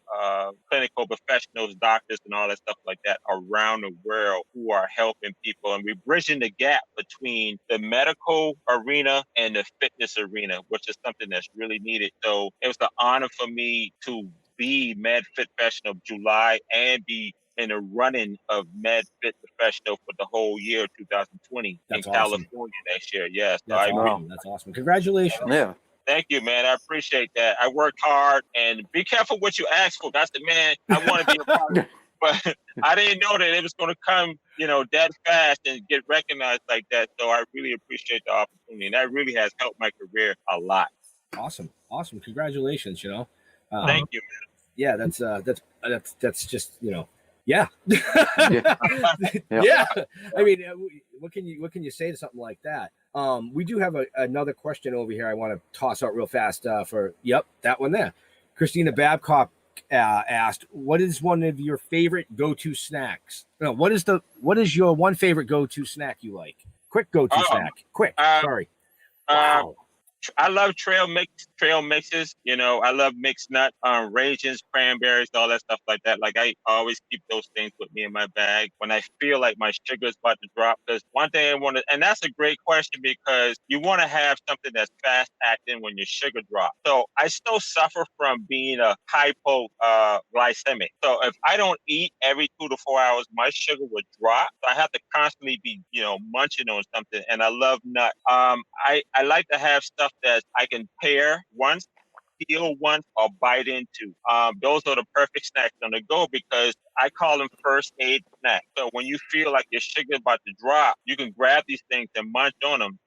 P: clinical professionals, doctors, and all that stuff like that around the world who are helping people. And we're bridging the gap between the medical arena and the fitness arena, which is something that's really needed. So it was an honor for me to be MedFit Professional of July and be in the running of MedFit Professional for the whole year of 2020
N: That's
P: in
N: awesome.
P: California next year. Yes.
N: That's awesome. That's awesome. Congratulations.
O: Yeah.
P: Thank you, man. I appreciate that. I worked hard, and be careful what you ask for. I said, man, I want to be a part of it. But I didn't know that it was going to come, that fast and get recognized like that. So I really appreciate the opportunity, and that really has helped my career a lot.
N: Awesome. Congratulations.
P: Thank you, man.
N: Yeah, that's just, yeah.
O: Yeah.
N: Yeah. I mean, what can you say to something like that? We do have another question over here I want to toss out real fast for that one there. Christina Babcock asked, what is one of your favorite go-to snacks? No, what is your one favorite go-to snack you like? Quick go-to snack. Quick. Sorry.
P: Wow. I love trail mixes. You know, I love mixed nut, raisins, cranberries, all that stuff like that. Like I always keep those things with me in my bag when I feel like my sugar is about to drop. Because one thing I want to, and that's a great question because you want to have something that's fast acting when your sugar drops. So I still suffer from being a hypoglycemic. So if I don't eat every 2 to 4 hours, my sugar would drop. So I have to constantly be, munching on something. And I love nuts. I like to have stuff that I can pair once, peel once, or bite into. Those are the perfect snacks on the go because I call them first aid snacks. So when you feel like your sugar is about to drop, you can grab these things and munch on them.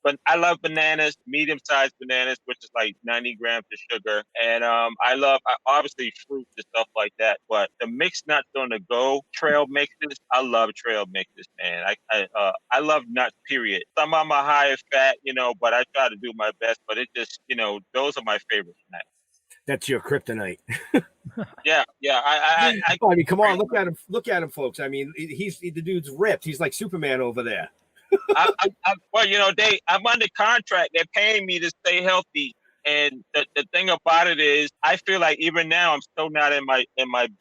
P: But I love bananas, medium-sized bananas, which is like 90 grams of sugar. And obviously fruits and stuff like that. But the mixed nuts on the go, trail mixes, I love trail mixes, man. I love nuts, period. Some of them are high in fat, but I try to do my best. But it just, those are my favorite snacks.
N: That's your kryptonite.
P: Yeah.
N: I mean, come on, look at him, folks. I mean, the dude's ripped. He's like Superman over there.
P: I'm under contract. They're paying me to stay healthy. And the thing about it is, I feel like even now I'm still not in my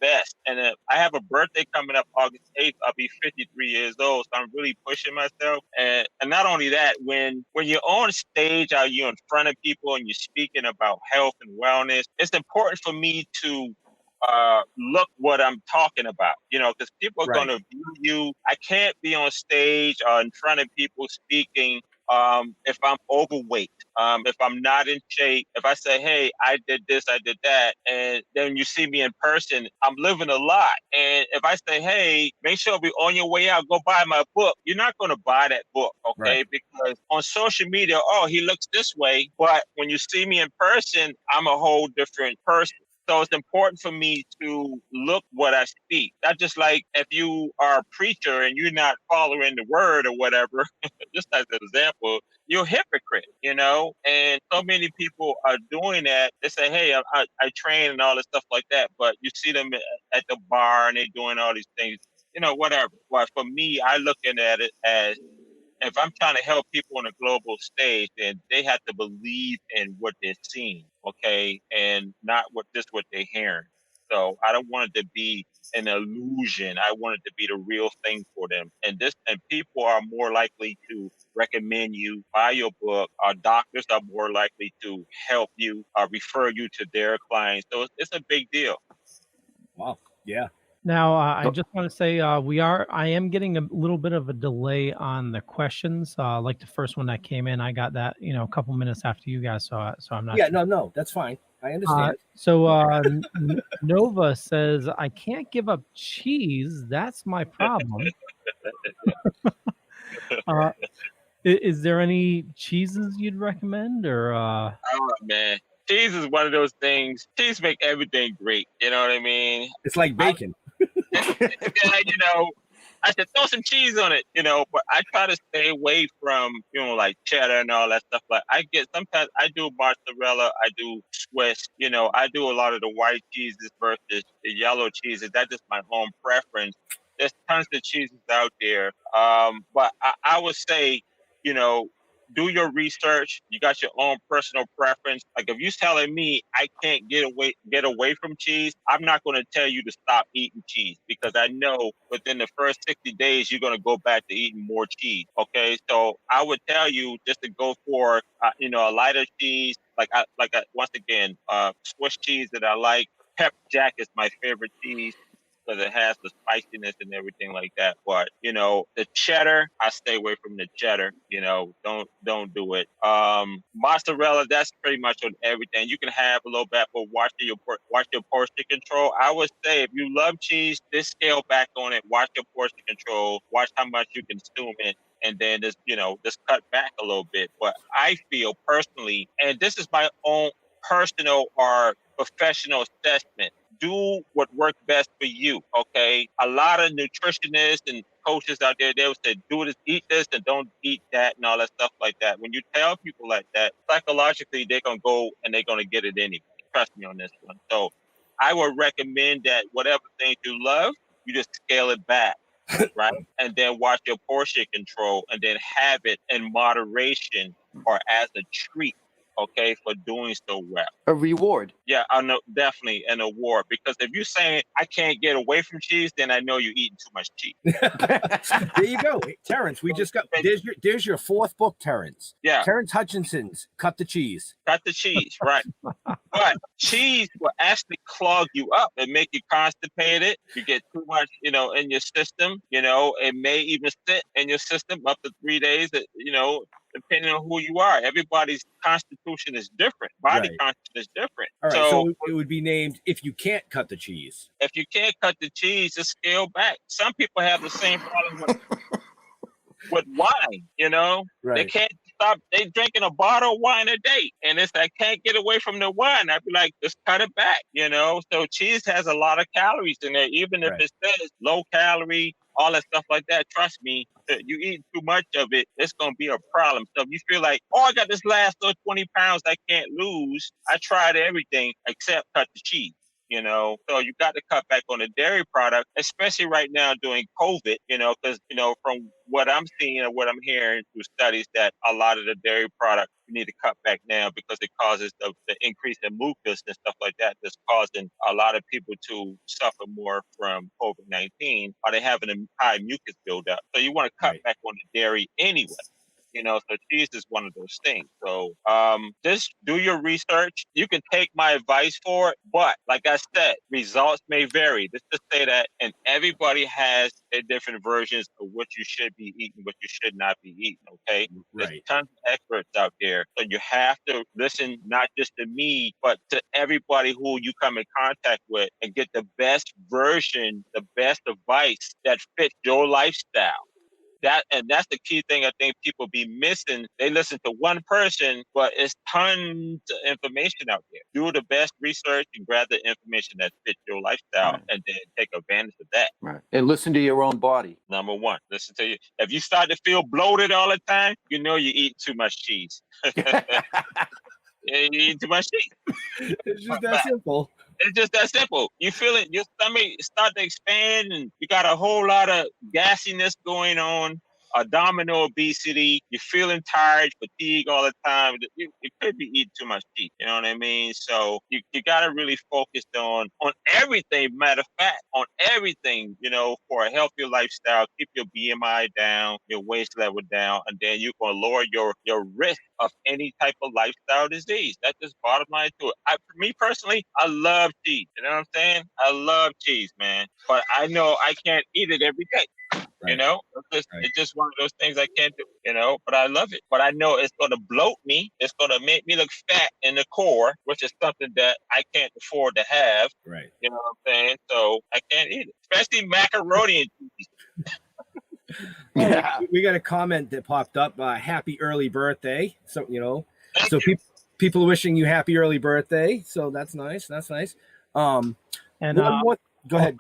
P: best. And I have a birthday coming up August 8th. I'll be 53 years old, so I'm really pushing myself. And not only that, when you're on stage, or you're in front of people and you're speaking about health and wellness, it's important for me to look what I'm talking about, because people are going to view you. I can't be on stage or in front of people speaking if I'm overweight, if I'm not in shape. If I say, hey, I did this, I did that, and then you see me in person, I'm living a lie. And if I say, hey, make sure we on your way out, go buy my book, you're not going to buy that book, okay? Right. Because on social media, he looks this way, but when you see me in person, I'm a whole different person. So it's important for me to look what I speak. Not just like if you are a preacher and you're not following the word or whatever, just as an example, you're a hypocrite, and so many people are doing that. They say, hey, I train and all this stuff like that, but you see them at the bar and they're doing all these things, whatever. But for me, I looking at it as, if I'm trying to help people on a global stage, then they have to believe in what they're seeing, okay, and not what they're hearing. So I don't want it to be an illusion. I want it to be the real thing for them. And people are more likely to recommend you, buy your book. Our doctors are more likely to help you, refer you to their clients. So it's a big deal.
N: Wow. Yeah.
A: Now, I just want to say I am getting a little bit of a delay on the questions. Like the first one that came in, I got that, a couple minutes after you guys saw it. So I'm not.
N: Yeah, no, that's fine. I understand.
A: Nova says, I can't give up cheese. That's my problem. Is there any cheeses you'd recommend or?
P: Oh, man. Cheese is one of those things. Cheese make everything great. You know what I mean?
N: It's like bacon.
P: I said throw some cheese on it, but I try to stay away from, like cheddar and all that stuff. But sometimes I do mozzarella, I do Swiss, I do a lot of the white cheeses versus the yellow cheeses. That's just my own preference. There's tons of cheeses out there. But I would say, do your research. You got your own personal preference. Like if you're telling me I can't get away from cheese, I'm not going to tell you to stop eating cheese because I know within the first 60 days you're going to go back to eating more cheese. Okay, so I would tell you just to go for a lighter cheese. Once again, Swiss cheese that I like. Pep Jack is my favorite cheese, because it has the spiciness and everything like that. But the cheddar, I stay away from the cheddar. Don't do it. Mozzarella, that's pretty much on everything. You can have a little bit, but watch your portion control. I would say if you love cheese, just scale back on it. Watch your portion control. Watch how much you consume it. And then just cut back a little bit. But I feel personally, and this is my own personal or professional assessment, do what works best for you, okay? A lot of nutritionists and coaches out there, they will say, do this, eat this, and don't eat that, and all that stuff like that. When you tell people like that, psychologically, they're going to go and they're going to get it anyway. Trust me on this one. So I would recommend that whatever things you love, you just scale it back, right? And then watch your portion control, and then have it in moderation or as a treat, okay, for doing so well.
O: A reward.
P: Yeah, I know, definitely an award. Because if you're saying I can't get away from cheese, then I know you're eating too much cheese.
N: There you go, Terrance. We just got there's your fourth book, Terrance.
P: Yeah.
N: Terrance Hutchinson's Cut the Cheese.
P: Cut the cheese, right? But cheese will actually clog you up and make you constipated. You get too much, in your system. It may even sit in your system up to 3 days. Depending on who you are, everybody's constitution is different. Body constitution is different.
N: All right, so it would be named If You Can't Cut the Cheese.
P: If you can't cut the cheese, just scale back. Some people have the same problem with wine. They can't stop. They drinking a bottle of wine a day, and it's I can't get away from the wine. I'd be like, just cut it back. So cheese has a lot of calories in there, even if it says low calorie, all that stuff like that. Trust me, you eat too much of it, it's gonna be a problem. So if you feel like, I got this last 20 pounds I can't lose, I tried everything except cut the cheese. So you got to cut back on the dairy product, especially right now during COVID, because, from what I'm seeing and what I'm hearing through studies, that a lot of the dairy product you need to cut back now because it causes the increase in mucus and stuff like that that's causing a lot of people to suffer more from COVID-19, or they having a high mucus buildup. So you want to cut back on the dairy anyway. So cheese is one of those things. So just do your research. You can take my advice for it, but like I said, results may vary. Just to say that, and everybody has their different versions of what you should be eating, what you should not be eating, okay? There's tons of experts out there. So you have to listen not just to me, but to everybody who you come in contact with and get the best version, the best advice that fits your lifestyle. That's the key thing I think people be missing. They listen to one person, but it's tons of information out there. Do the best research and grab the information that fits your lifestyle and then take advantage of that.
O: Right. And listen to your own body.
P: Number one, listen to you. If you start to feel bloated all the time, you eat too much cheese. You eat too much cheese.
N: It's just that simple.
P: It's just that simple. You feel it, your stomach start to expand and you got a whole lot of gassiness going on, abdominal obesity, you're feeling tired, fatigue all the time. You could be eating too much cheese, you know what I mean? So you got to really focus on everything, matter of fact, on everything, for a healthier lifestyle. Keep your BMI down, your waist level down, and then you're going to lower your risk of any type of lifestyle disease. That's just bottom line to it. For me personally, I love cheese. You know what I'm saying? I love cheese, man. But I know I can't eat it every day. It's just one of those things I can't do, but I love it. But I know it's going to bloat me. It's going to make me look fat in the core, which is something that I can't afford to have.
N: Right.
P: You know what I'm saying? So I can't eat it, especially macaroni and cheese.
N: Yeah. We got a comment that popped up. Happy early birthday. So, people are wishing you happy early birthday. So that's nice. That's nice.
A: And
N: go ahead.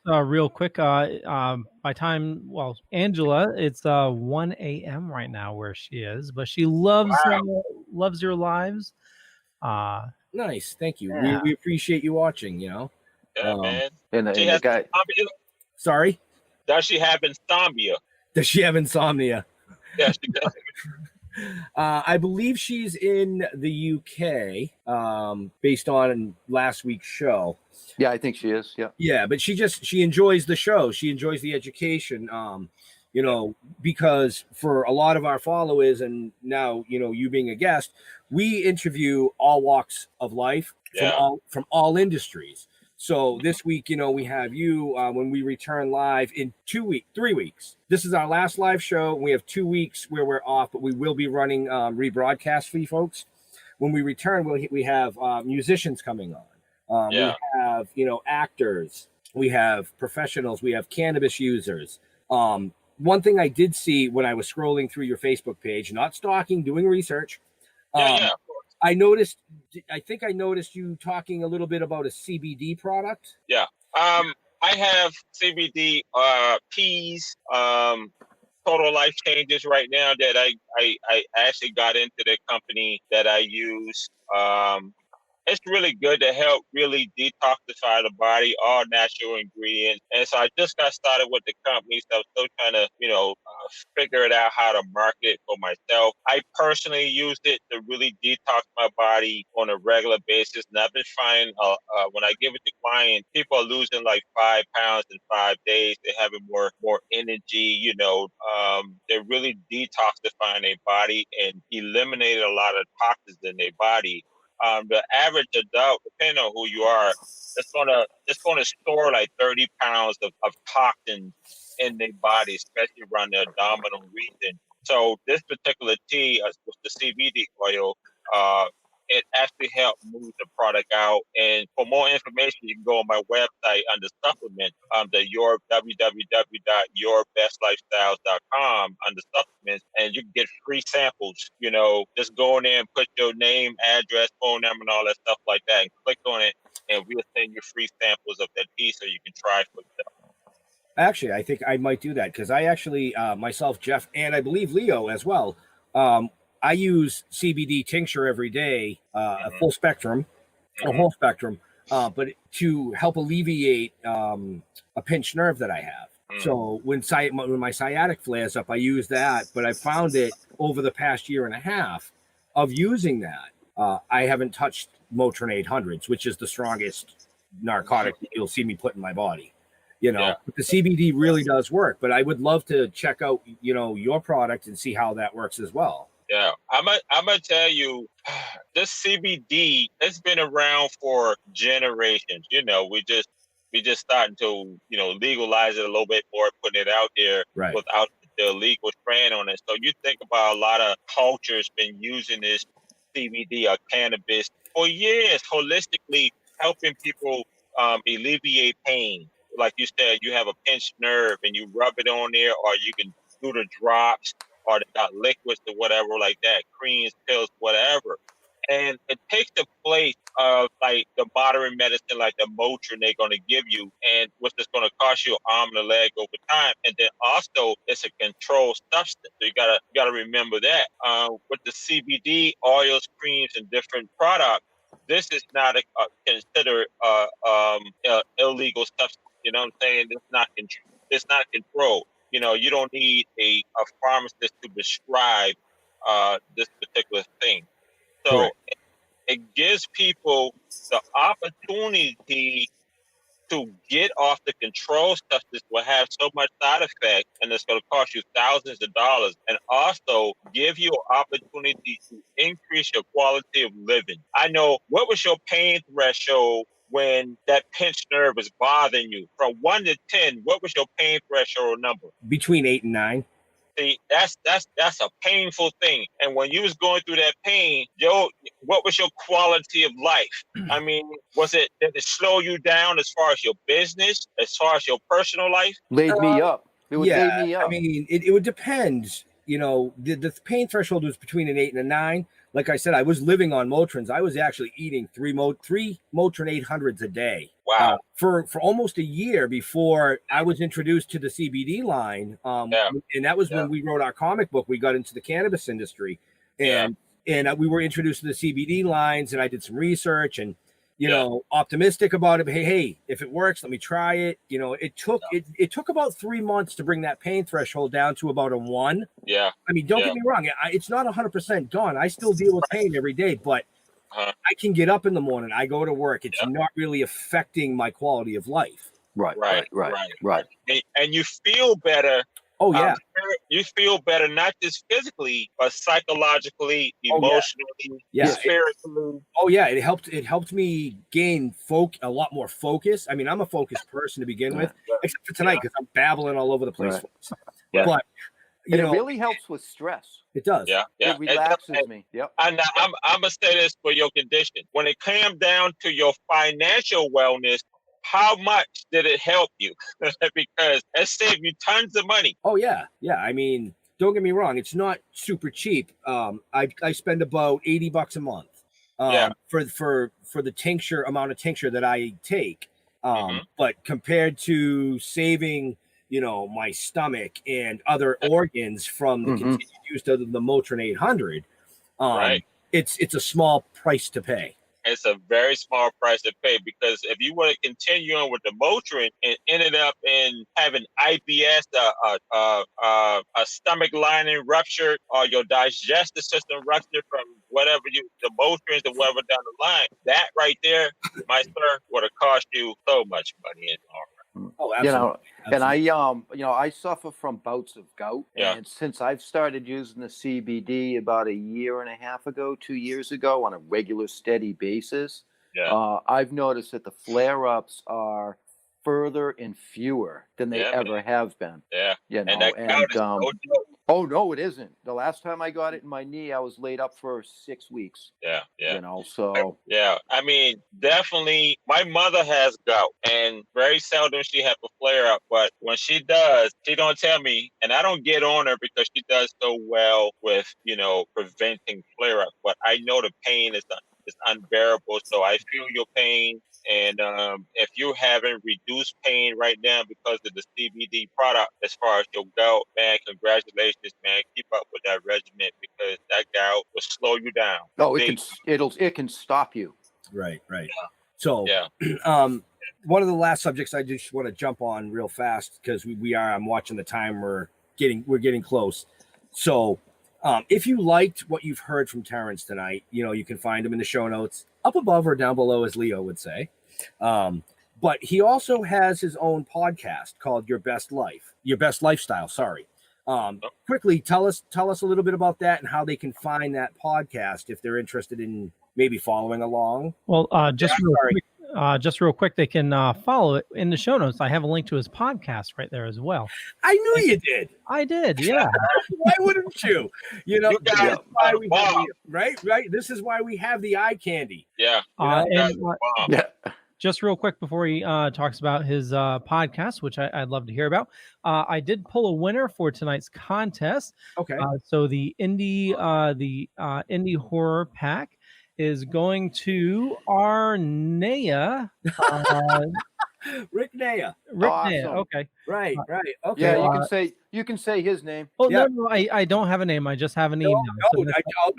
A: Real quick, by time, Angela, it's 1 a.m. right now where she is, but she loves your lives.
N: Nice, thank you.
A: Yeah.
N: We appreciate you watching.
P: Yeah, man.
O: And the guy.
N: Sorry.
P: Does she have insomnia?
N: Does she have insomnia?
P: Yes, she does.
N: I believe she's in the UK, based on last week's show.
O: Yeah, I think she is. Yeah.
N: Yeah, but she enjoys the show. She enjoys the education. Because for a lot of our followers, and now you being a guest, we interview all walks of life from all industries. So this week, we have you when we return live in 3 weeks. This is our last live show. We have 2 weeks where we're off, but we will be running rebroadcast for you folks. When we return, we have musicians coming on. We have, actors. We have professionals. We have cannabis users. One thing I did see when I was scrolling through your Facebook page, not stalking, doing research. I think I noticed you talking a little bit about a CBD product.
P: Yeah. I have CBD teas, Total Life Changes right now that I actually got into the company that I use. it's really good to help really detoxify the body, all natural ingredients. And so I just got started with the company, so I'm still trying to, figure it out how to market it for myself. I personally used it to really detox my body on a regular basis, and I've been finding when I give it to clients, people are losing like 5 pounds in 5 days. They're having more energy. They're really detoxifying their body and eliminating a lot of toxins in their body. The average adult, depending on who you are, it's gonna store like 30 pounds of toxins in their body, especially around the abdominal region. So this particular tea, with the CBD oil, it actually helped move the product out. And for more information, you can go on my website under supplement, www.yourbestlifestyles.com under supplements, and you can get free samples. Just go in there and put your name, address, phone number, and all that stuff like that, and click on it, and we'll send you free samples of that tea so you can try it for yourself.
N: Actually, I think I might do that because I actually, myself, Jeff, and I believe Leo as well, I use CBD tincture every day, a full spectrum, a whole spectrum, but to help alleviate a pinched nerve that I have. So when my sciatic flares up, I use that, but I found it over the past year and a half of using that. I haven't touched Motrin 800s, which is the strongest narcotic that you'll see me put in my body. But the CBD really does work, but I would love to check out, your product and see how that works as well.
P: Yeah, I'm gonna tell you, this CBD, it's been around for generations. We just starting to legalize it a little bit more, putting it out there without the legal strand on it. So you think about a lot of cultures been using this CBD or cannabis for years, holistically helping people alleviate pain. Like you said, you have a pinched nerve and you rub it on there, or you can do the drops, or they got liquids or whatever like that, creams, pills, whatever. And it takes the place of like the modern medicine, like the Motrin they're going to give you, and which is going to cost you an arm and a leg over time. And then also it's a controlled substance. So you gotta remember that. With the CBD oils, creams, and different products, this is not considered illegal substance. You know what I'm saying? It's not controlled. You don't need a pharmacist to prescribe this particular thing. So it gives people the opportunity to get off the control substance will have so much side effects, and it's going to cost you thousands of dollars, and also give you an opportunity to increase your quality of living. I know, what was your pain threshold when that pinched nerve was bothering you? From 1 to 10, what was your pain threshold number?
N: Between 8 and 9.
P: See, that's a painful thing. And when you was going through that pain, what was your quality of life? I mean, did it slow you down as far as your business, as far as your personal life?
O: Laid me up. It would lay me up.
N: I mean, it would depend. The pain threshold was between an 8 and a 9. Like I said, I was living on Motrins. I was actually eating three Motrin 800s a day.
P: Wow.
N: For almost a year before I was introduced to the CBD line. And that was when we wrote our comic book. We got into the cannabis industry, and we were introduced to the CBD lines, and I did some research and, optimistic about it. Hey, if it works, let me try it. It took about 3 months to bring that pain threshold down to about a 1.
P: Yeah.
N: I mean, don't get me wrong. It's not 100% gone. I still deal with pain every day, but I can get up in the morning. I go to work. It's not really affecting my quality of life.
O: Right.
P: And you feel better.
N: Oh, yeah.
P: You feel better, not just physically, but psychologically, emotionally, spiritually.
N: Oh, yeah. It helped me gain a lot more focus. I mean, I'm a focused person to begin with, except for tonight because I'm babbling all over the place. But
O: it really helps with stress.
N: It does.
P: Yeah.
O: It relaxes me. Yep.
P: And I'm gonna say this for your condition. When it came down to your financial wellness, how much did it help you? Because it saved you tons of money.
N: Oh, yeah. Yeah. I mean, don't get me wrong. It's not super cheap. I spend about $80 a month for the amount of tincture that I take. But compared to saving, my stomach and other organs from the continued use of the Motrin 800, it's a small price to pay.
P: It's a very small price to pay, because if you were to continue on with the Motrin and ended up in having IBS, a stomach lining ruptured, or your digestive system ruptured from the Motrins or whatever down the line, that right there, my sir, would have cost you so much money in the long run.
N: Oh,
O: You know,
N: absolutely.
O: and I suffer from bouts of gout,
P: Yeah.
O: and since I've started using the CBD about 2 years ago on a regular, steady basis,
P: Yeah.
O: I've noticed that the flare-ups are further and fewer than they ever have been.
P: Yeah.
O: You know,
P: And that gout is no joke.
O: oh no, it isn't. The last time I got it in my knee, I was laid up for 6 weeks.
P: Yeah.
O: You know, so
P: Yeah, I mean, definitely. My mother has gout, and very seldom she have a flare up. But when she does, she don't tell me, and I don't get on her because she does so well with preventing flare up. But I know the pain is unbearable, so I feel your pain. And if you're having reduced pain right now because of the CBD product, as far as your gout, man, congratulations, man. Keep up with that regimen, because that gout will slow you down.
O: no, it can stop you.
N: Right. So,
P: Yeah.
N: One of the last subjects I just want to jump on real fast, because I'm watching the time. We're getting close. So, if you liked what you've heard from Terrance tonight, you can find him in the show notes up above or down below, as Leo would say. But he also has his own podcast called Your Best Lifestyle. Sorry. Quickly tell us a little bit about that and how they can find that podcast if they're interested in maybe following along.
A: Well, just real quick, they can follow it in the show notes. I have a link to his podcast right there as well.
N: I knew you did.
A: I did, yeah.
N: Why wouldn't you?
P: guys
N: why we have right. This is why we have the eye candy.
P: Yeah.
A: Just real quick before he talks about his podcast, which I'd love to hear about, I did pull a winner for tonight's contest.
N: Okay.
A: So the indie horror pack is going to Arnea.
N: Rick Naya.
A: Naya. Okay.
N: Right. Okay.
O: Yeah, you can say his name.
A: Oh no, I don't have a name. I just have an email.
N: No,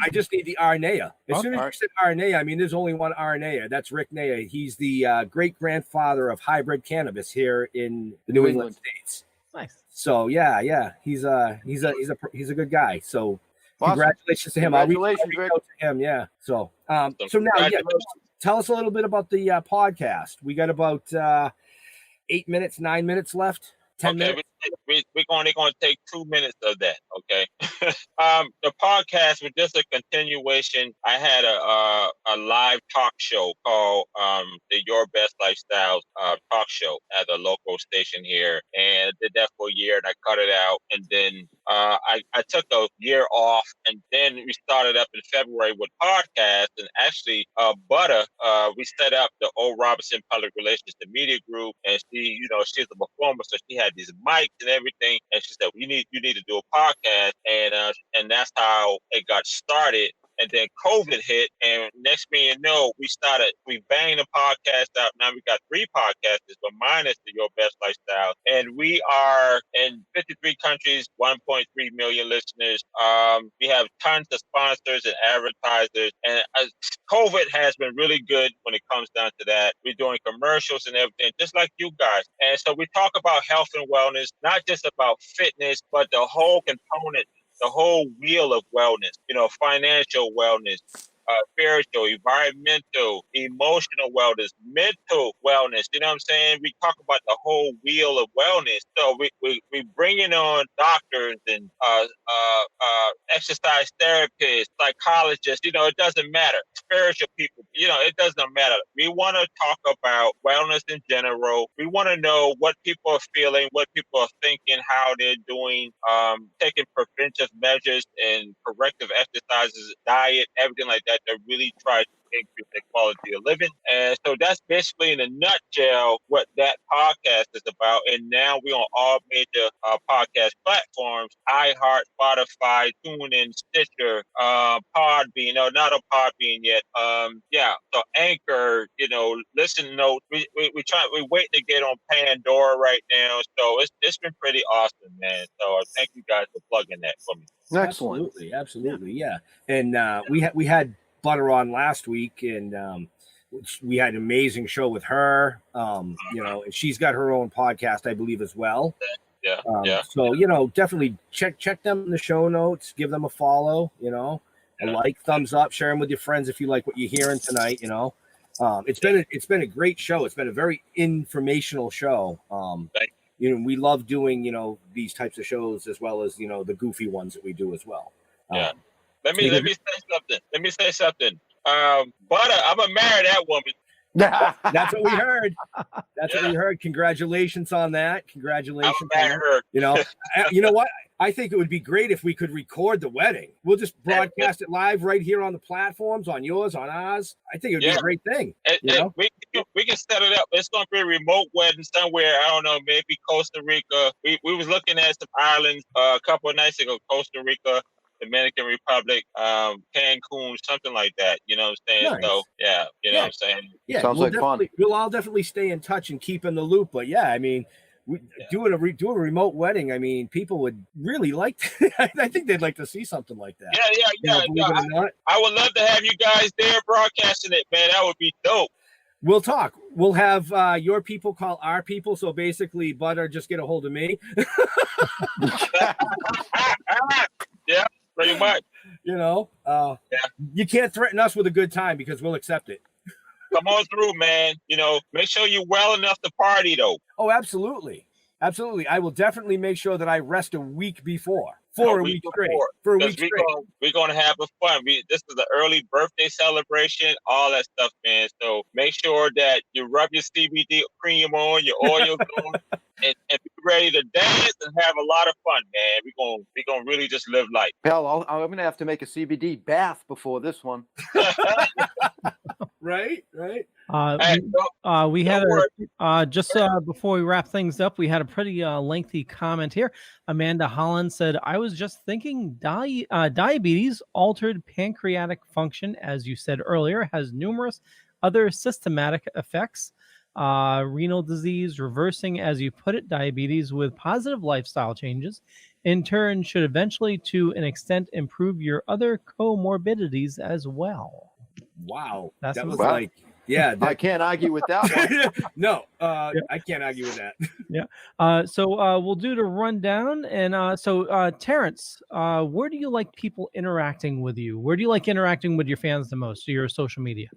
N: I just need the Arnea. As soon as you said Arnea, I mean, there's only one Arnea. That's Rick Naya. He's the great grandfather of hybrid cannabis here in the New England states.
A: Nice.
N: So yeah, he's a good guy. So
O: awesome.
N: Congratulations to him.
O: Congratulations, Rick.
N: To him. Yeah. So now, tell us a little bit about the podcast. We got about 9 minutes left. 10 minutes.
P: We're only going to take 2 minutes of that. Okay. The podcast was just a continuation. I had a live talk show called the Your Best Lifestyle talk show at a local station here, and I did that for a year, and I cut it out, and then I took a year off, and then we started up in February with podcasts, and actually Butter, we set up the Old Robinson Public Relations, the media group, and she's a performer, so she had these mics and everything, and she said, you need to do a podcast, and that's how it got started. And then COVID hit, and next thing you know, we banged the podcast out. Now we got 3 podcasts, but mine is the Your Best Lifestyle. And we are in 53 countries, 1.3 million listeners. We have tons of sponsors and advertisers. And COVID has been really good when it comes down to that. We're doing commercials and everything, just like you guys. And so we talk about health and wellness, not just about fitness, but the whole component, the whole wheel of wellness, financial wellness, spiritual, environmental, emotional wellness, mental wellness. You know what I'm saying? We talk about the whole wheel of wellness. So we bringing on doctors and exercise therapists, psychologists. It doesn't matter. Spiritual people. It doesn't matter. We want to talk about wellness in general. We want to know what people are feeling, what people are thinking, how they're doing, taking preventive measures and corrective exercises, diet, everything like that really try to increase their quality of living. And so that's basically in a nutshell what that podcast is about. And now we're on all major podcast platforms: iHeart, Spotify, TuneIn, Stitcher, Podbean. No, not a Podbean yet. So Anchor, Listen Notes. We're waiting to get on Pandora right now. So it's been pretty awesome, man. So thank you guys for plugging that for me.
O: Excellent.
N: Absolutely, yeah. And we had Butter on last week, and We had an amazing show with her. And she's got her own podcast, I believe, as well.
P: Yeah.
N: So, definitely check them in the show notes, give them a follow, a like, thumbs up, share them with your friends if you like what you're hearing tonight, It's been a great show. It's been a very informational show. We love doing, these types of shows as well as, the goofy ones that we do as well.
P: Yeah. Let me say something. Butter, I'm gonna marry that woman.
N: That's what we heard. What we heard. Congratulations on that. Congratulations.
P: Her.
N: You know what? I think it would be great if we could record the wedding. We'll just broadcast it live right here on the platforms, on yours, on ours. I think it would be a great thing.
P: We can set it up. It's going to be a remote wedding somewhere. I don't know, maybe Costa Rica. We was looking at some islands a couple of nights ago. Costa Rica, Dominican Republic, Cancun, something like that. You know what I'm saying?
N: Nice.
P: So what I'm saying.
N: Yeah,
O: sounds like fun.
N: We'll all definitely stay in touch and keep in the loop. But doing a remote wedding, I mean, people would really like to, I think they'd like to see something like that.
P: Yeah. I would love to have you guys there broadcasting it, man. That would be dope.
N: We'll talk. We'll have your people call our people. So basically, Butter, just get a hold of me.
P: Yeah, pretty much.
N: You can't threaten us with a good time because we'll accept it.
P: Come on through, man. Make sure you're well enough to party, though.
N: Oh, absolutely. Absolutely. I will definitely make sure that I rest a week before. For a week straight. We're
P: going to have fun. This is an early birthday celebration, all that stuff, man. So make sure that you rub your CBD cream on, your oils on, and be ready to dance and have a lot of fun, man. We're gonna really just live life.
O: Hell, I'm going to have to make a CBD bath before this one.
N: Right.
A: We had before we wrap things up, we had a pretty lengthy comment here. Amanda Holland said, "I was just thinking, diabetes, altered pancreatic function, as you said earlier, has numerous other systematic effects. Renal disease, reversing, as you put it, diabetes with positive lifestyle changes, in turn, should eventually, to an extent, improve your other comorbidities as well."
N: Wow.
A: That
N: was
A: like,
O: I can't argue with that one.
N: No, I can't argue with that.
A: Yeah. So we'll do the rundown. And so Terrance, where do you like people interacting with you? Where do you like interacting with your fans the most? Your social media?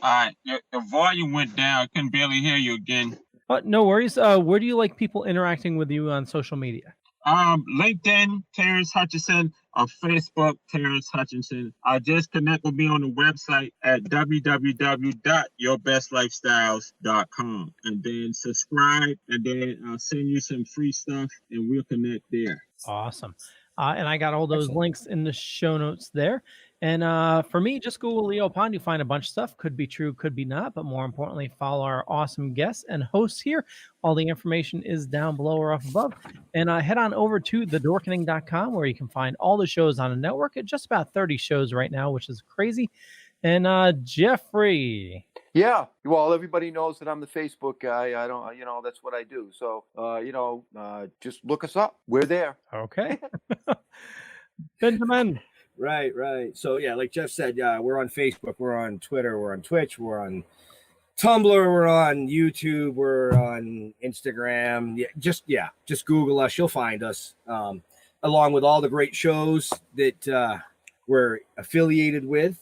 P: All right. The volume went down. I couldn't barely hear you again.
A: No worries. Where do you like people interacting with you on social media?
P: LinkedIn, Terrance Hutchinson, or Facebook, Terrance Hutchinson. Just connect with me on the website at www.yourbestlifestyles.com, and then subscribe, and then I'll send you some free stuff, and we'll connect there.
A: Awesome. And I got all those links in the show notes there. And for me, just Google Leo Pond. You find a bunch of stuff. Could be true, could be not. But more importantly, follow our awesome guests and hosts here. All the information is down below or up above. And head on over to thedorkening.com, where you can find all the shows on the network. At just about 30 shows right now, which is crazy. And Jeffrey.
O: Yeah, well, everybody knows that I'm the Facebook guy. I don't, that's what I do. So, just look us up. We're there.
A: Okay. Benjamin.
N: Right. So, yeah, like Jeff said, we're on Facebook, we're on Twitter, we're on Twitch, we're on Tumblr, we're on YouTube, we're on Instagram. Just Google us. You'll find us, along with all the great shows that we're affiliated with.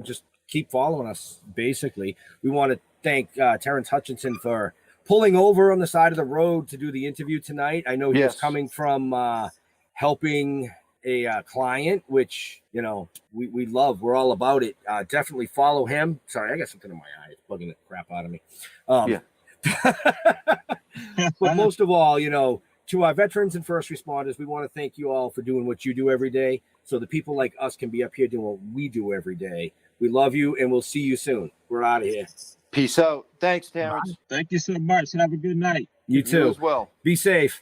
N: Just keep following us, basically. We want to thank Terrance Hutchinson for pulling over on the side of the road to do the interview tonight. I know he was coming from helping a client, which we love. We're all about it. Definitely follow him. Sorry, I got something in my eye. It's bugging the crap out of me. But most of all, to our veterans and first responders, we want to thank you all for doing what you do every day, so the people like us can be up here doing what we do every day. We love you, and we'll see you soon. We're out of here.
O: Peace out. Thanks, Terrance.
P: Thank you so much. Have a good night.
N: You too.
O: You as well.
N: Be safe.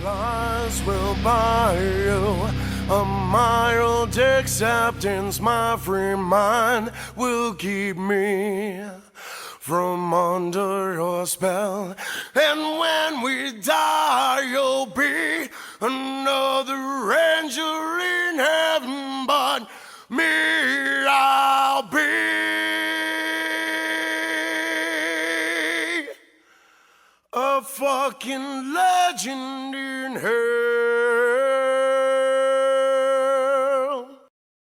C: Lies will buy you a mild acceptance. My free mind will keep me from under your spell. And when we die, you'll be another angel in heaven, but me, I'll be walking legend in her.